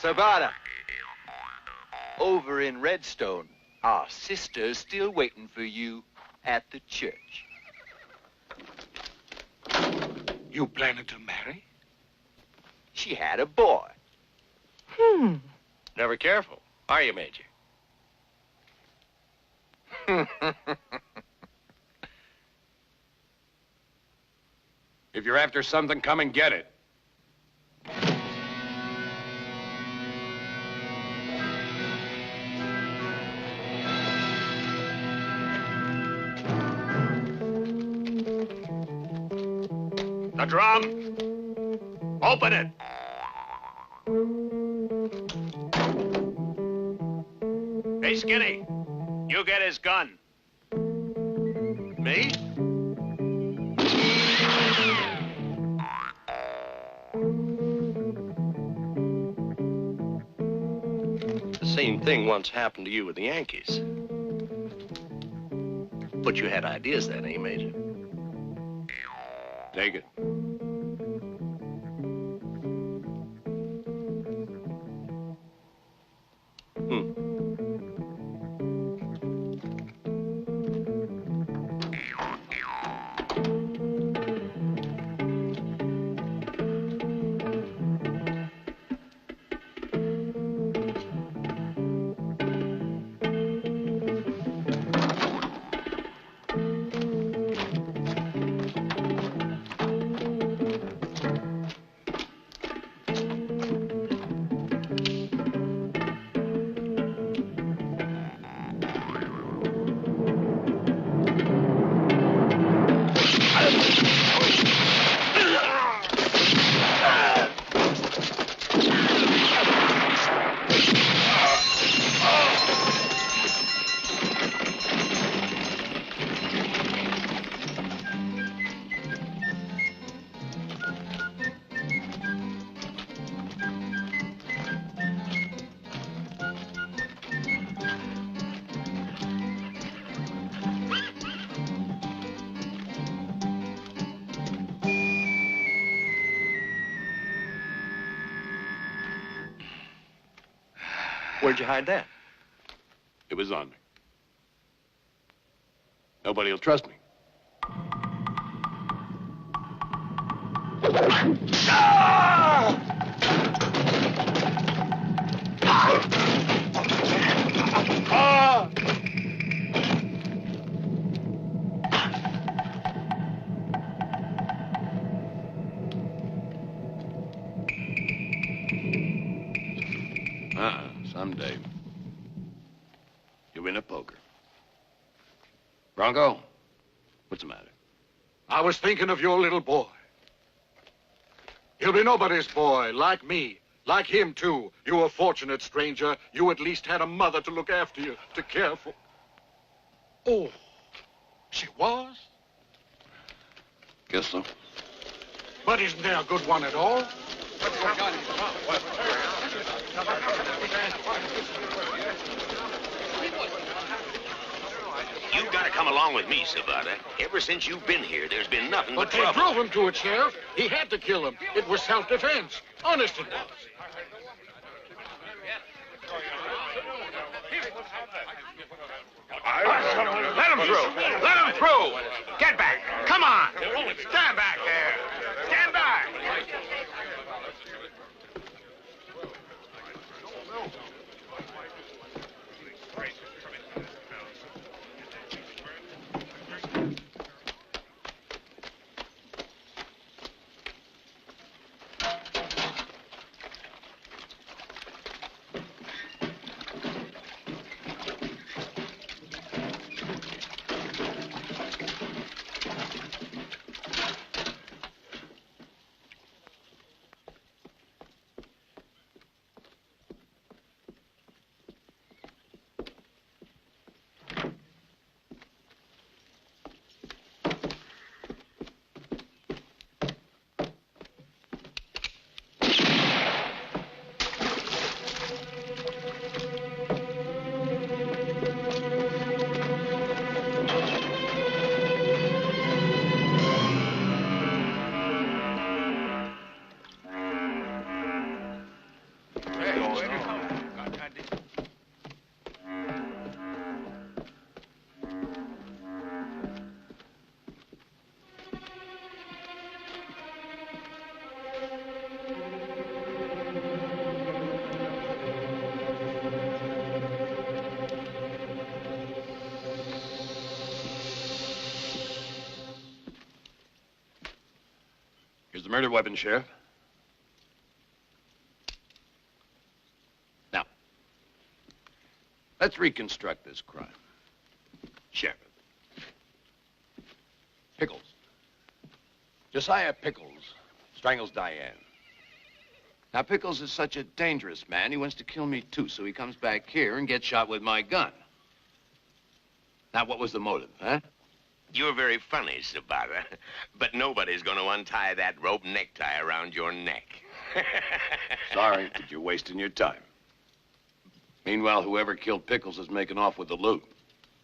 Sabata, over in Redstone, our sister's still waiting for you at the church. You planning to marry? she had a boy. Never careful, are you, Major? If you're after something, come and get it. The drum. Open it. Hey, Skinny. You get his gun. Me? The same thing once happened to you with the Yankees. But you had ideas then, eh, Major? Take it. Where'd you hide that? It was on me. Nobody'll trust me. Someday. You win at poker. Bronco, what's the matter? I was thinking of your little boy. He'll be nobody's boy, like me. Like him, too. You were fortunate, stranger. You at least had a mother to look after you, to care for. Oh, she was? Guess so. But isn't there a good one at all? You've got to come along with me, Sabata. Ever since you've been here, there's been nothing but But they trouble. drove him to it, Sheriff. He had to kill him. It was self-defense. Honest it was. Let him through. Let him through. Get back. Come on. Stand back there. Stand back. murder weapon, Sheriff. Now, let's reconstruct this crime. Sheriff. Pickles. Josiah Pickles strangles Diane. Now, Pickles is such a dangerous man, he wants to kill me too, so he comes back here and gets shot with my gun. Now, what was the motive, huh? You're very funny, Sabata, but nobody's going to untie that rope necktie around your neck. Sorry, but you're wasting your time. Meanwhile, whoever killed Pickles is making off with the loot.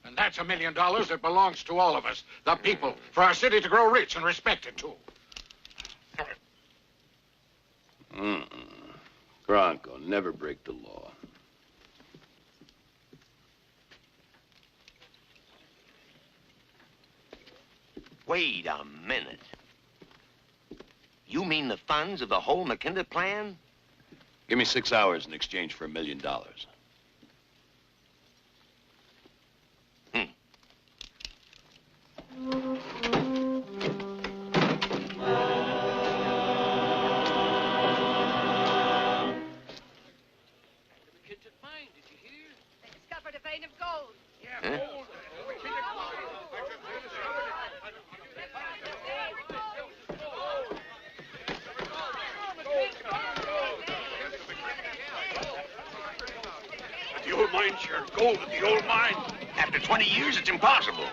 And that's $1 million that belongs to all of us, the people, for our city to grow rich and respected, too. Bronco, never break the law. Wait a minute. You mean the funds of the whole McKinley plan? Give me 6 hours in exchange for $1 million. Discovered a vein of gold. Huh? At the old mine, Sheriff. Gold at the old mine. After 20 years, it's impossible.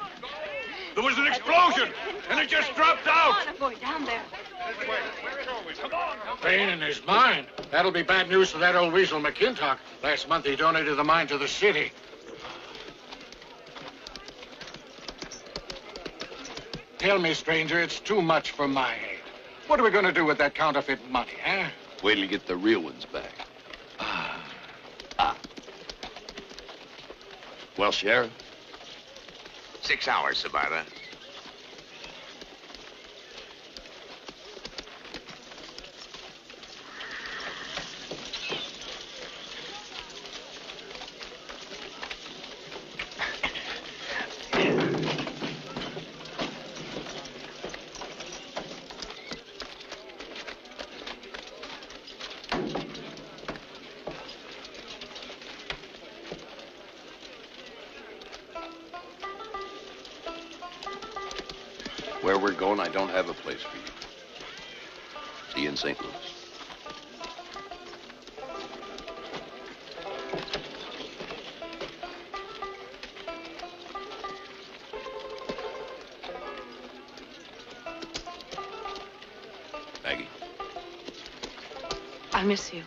There was an explosion, and it just dropped out. I'm going down there. Come on. Vein in his mine. That'll be bad news for that old weasel McKintock. Last month he donated the mine to the city. Tell me, stranger, it's too much for my head. What are we going to do with that counterfeit money, huh? Wait till you get the real ones back. Well, Sheriff? 6 hours, Sabata. Where we're going, I don't have a place for you. See you in St. Louis. Maggie. I miss you.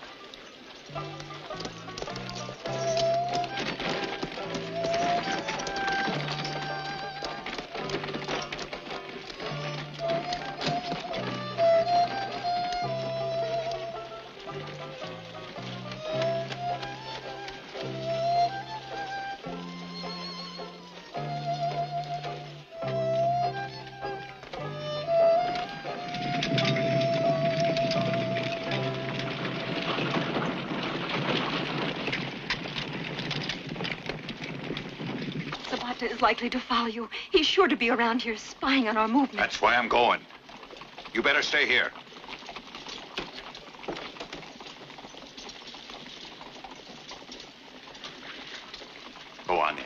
Sabata is likely to follow you. He's sure to be around here spying on our movements. That's why I'm going. You better stay here. Go on in.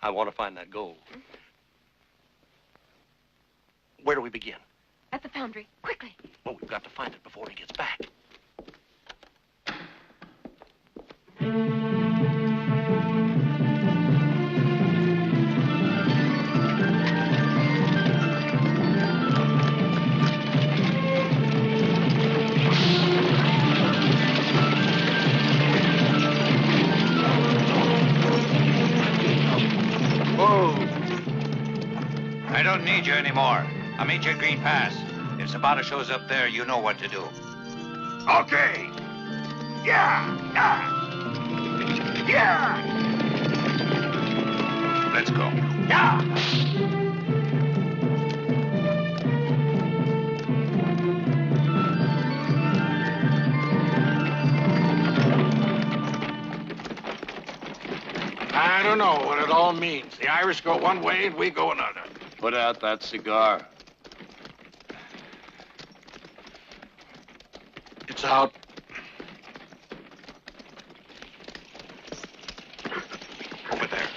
I want to find that gold. Where do we begin? At the foundry. Quickly. Well, we've got to find it before he gets back. I don't need you anymore. I'll meet you at Green Pass. If Sabata shows up there, you know what to do. Okay. Yeah. Yeah. Let's go. Yeah. I don't know what it all means. The Irish go one way and we go another. Put out that cigar. It's out. Over there.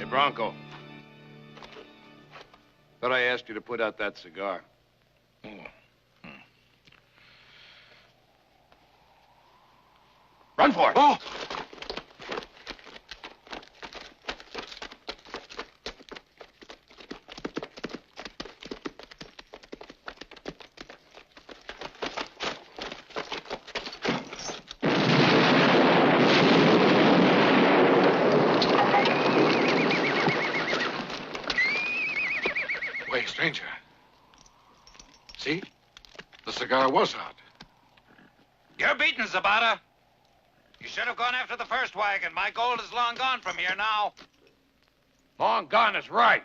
Bronco. Thought I asked you to put out that cigar. Run for it! Oh! Wait, stranger. See? The cigar was out. You're beaten, Sabata. You should have gone after the first wagon. My gold is long gone from here now. Long gone is right.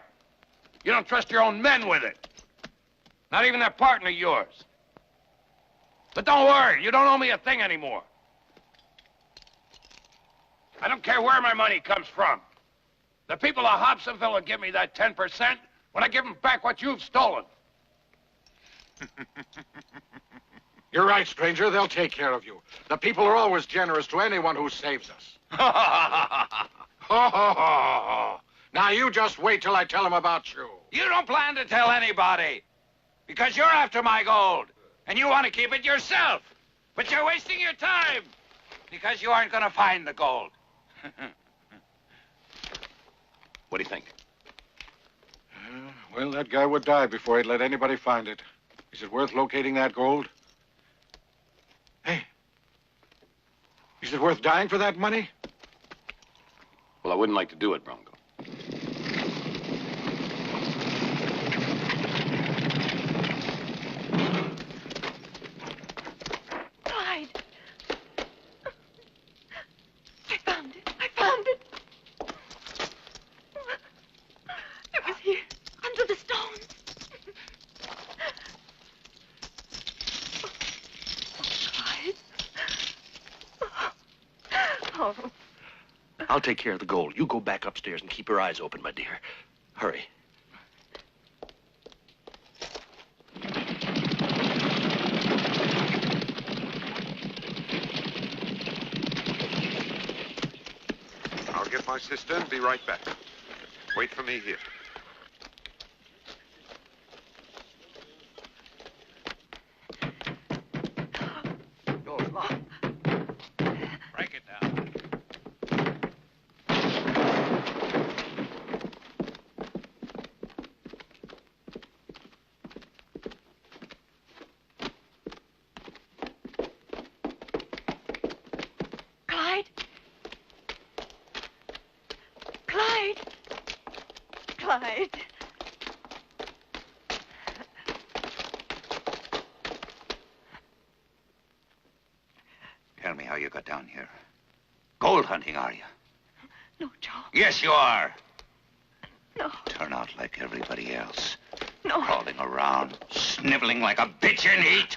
You don't trust your own men with it. Not even that partner of yours. But don't worry, you don't owe me a thing anymore. I don't care where my money comes from. The people of Hobsonville will give me that 10% when I give them back what you've stolen. You're right, stranger. They'll take care of you. The people are always generous to anyone who saves us. Now you just wait till I tell them about you. You don't plan to tell anybody. Because you're after my gold. And you want to keep it yourself. But you're wasting your time. Because you aren't going to find the gold. What do you think? Well, that guy would die before he'd let anybody find it. Is it worth locating that gold? Hey. Is it worth dying for that money? Well, I wouldn't like to do it, Bronco. Clyde. I found it. I found it. It was here, under the stones. Oh. I'll take care of the gold. You go back upstairs and keep your eyes open, my dear. Hurry. I'll get my sister and be right back. Wait for me here. Door's locked. Break it down. Clyde. Clyde. Clyde. Tell me how you got down here. Gold hunting, are you? No, Joe. Yes, you are. No. Turn out like everybody else. No. Crawling around, sniveling like a bitch in heat.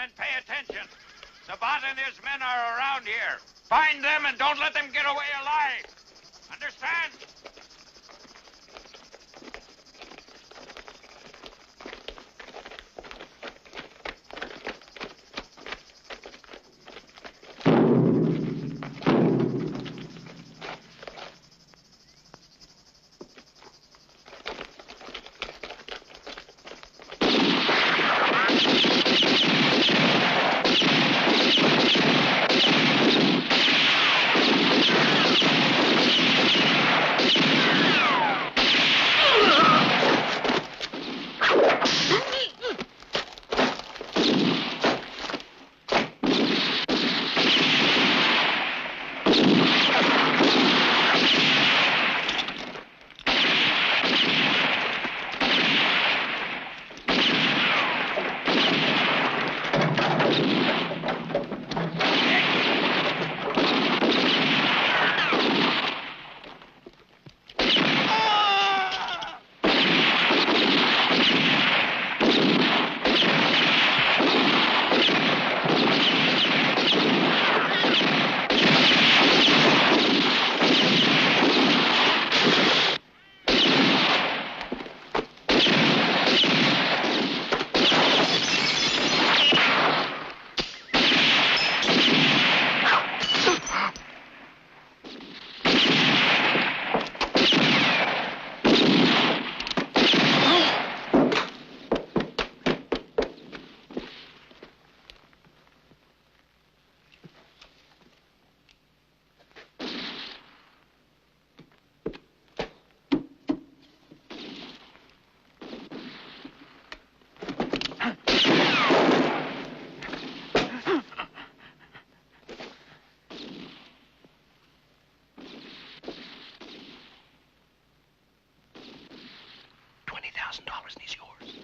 gentlemen, pay attention. Sabata and his men are around here. Find them and don't let them get away alive. Understand? $20,000 and he's yours.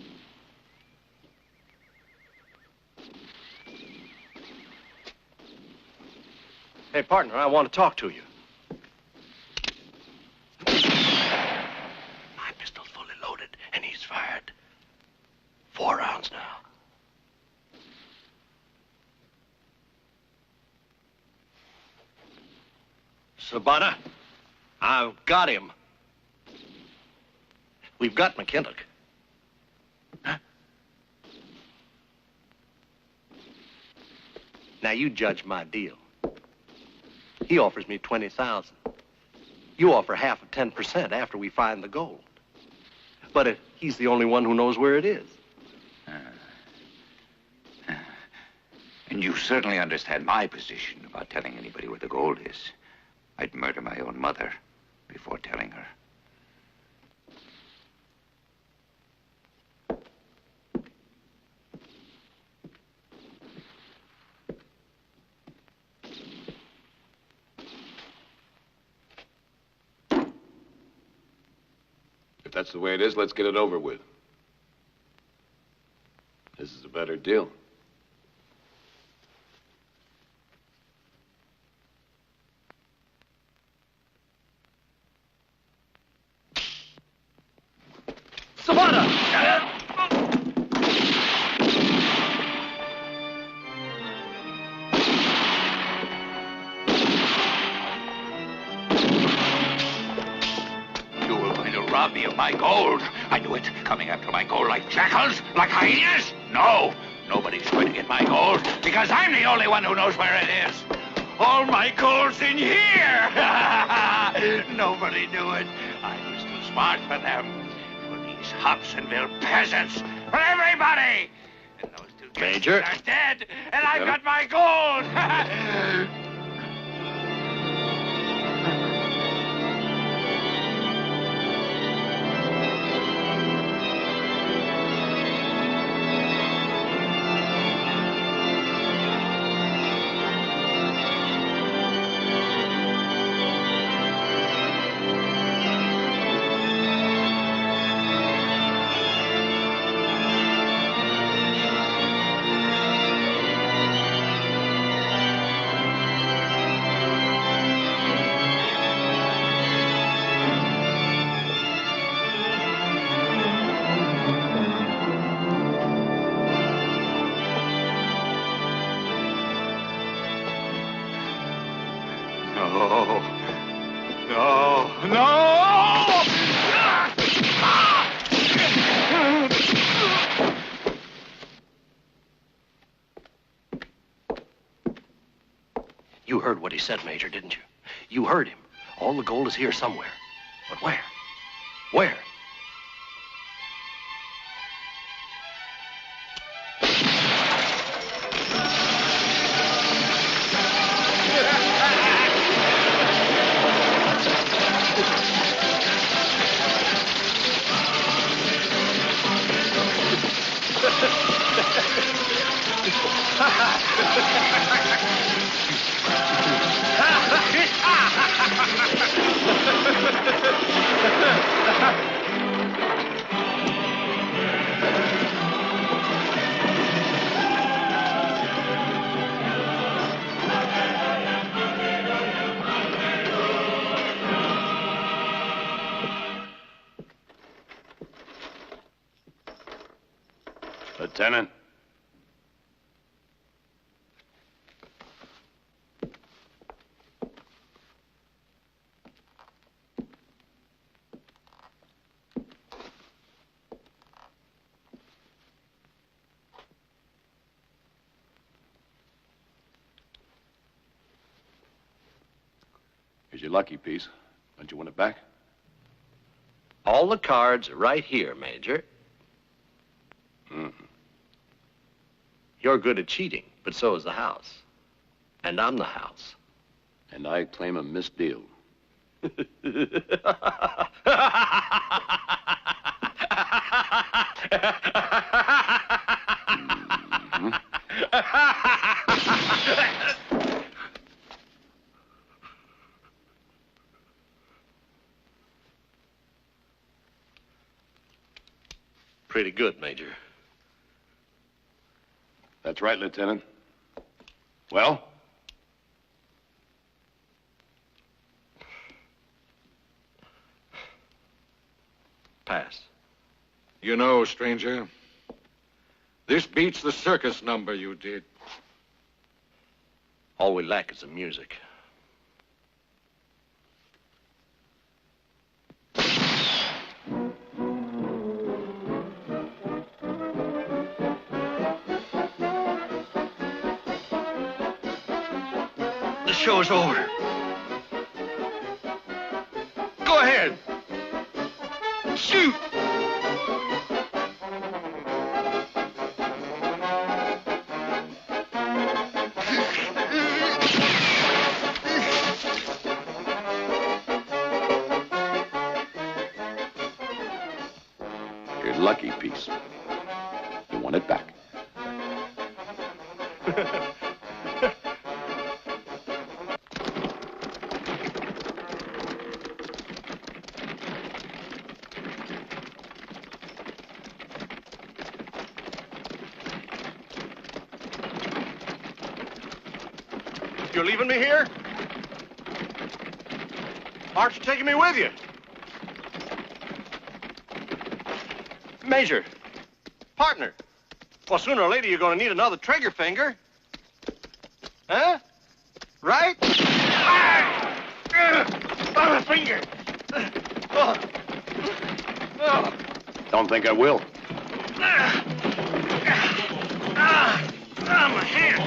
Hey, partner, I want to talk to you. My pistol's fully loaded, and he's fired 4 rounds now. Sabata, I've got him. We've got McKinnock. Huh? Now you judge my deal. He offers me $20,000. You offer half of 10% after we find the gold. But he's the only one who knows where it is. And you certainly understand my position about telling anybody where the gold is. I'd murder my own mother before telling her. If that's the way it is, let's get it over with. This is a better deal. Sabata! You were going to rob me of my gold. I knew it. Coming after my gold like jackals, like hyenas. No, nobody's going to get my gold because I'm the only one who knows where it is. All my gold's in here. Nobody knew it. I was too smart for them. For these Hobsonville peasants. For everybody. And those two Major. are dead. And I've got my gold. No. No. No! You heard what he said, Major, didn't you? You heard him. All the gold is here somewhere. But where? Where? Lieutenant. Here's your lucky piece. Don't you want it back? All the cards are right here, Major. You're good at cheating, but so is the house. And I'm the house. And I claim a misdeal. Pretty good, Major. That's right, Lieutenant. Well? Pass. You know, stranger, this beats the circus number you did. All we lack is the music. The show's over. Go ahead. Shoot! Your lucky piece. You want it back. You're leaving me here? Aren't you taking me with you? Major. Partner. Well, sooner or later, you're going to need another trigger finger. Huh? Right? My finger. Don't think I will. My hand.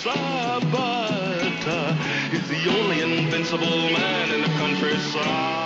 Sabata is the only invincible man in the countryside.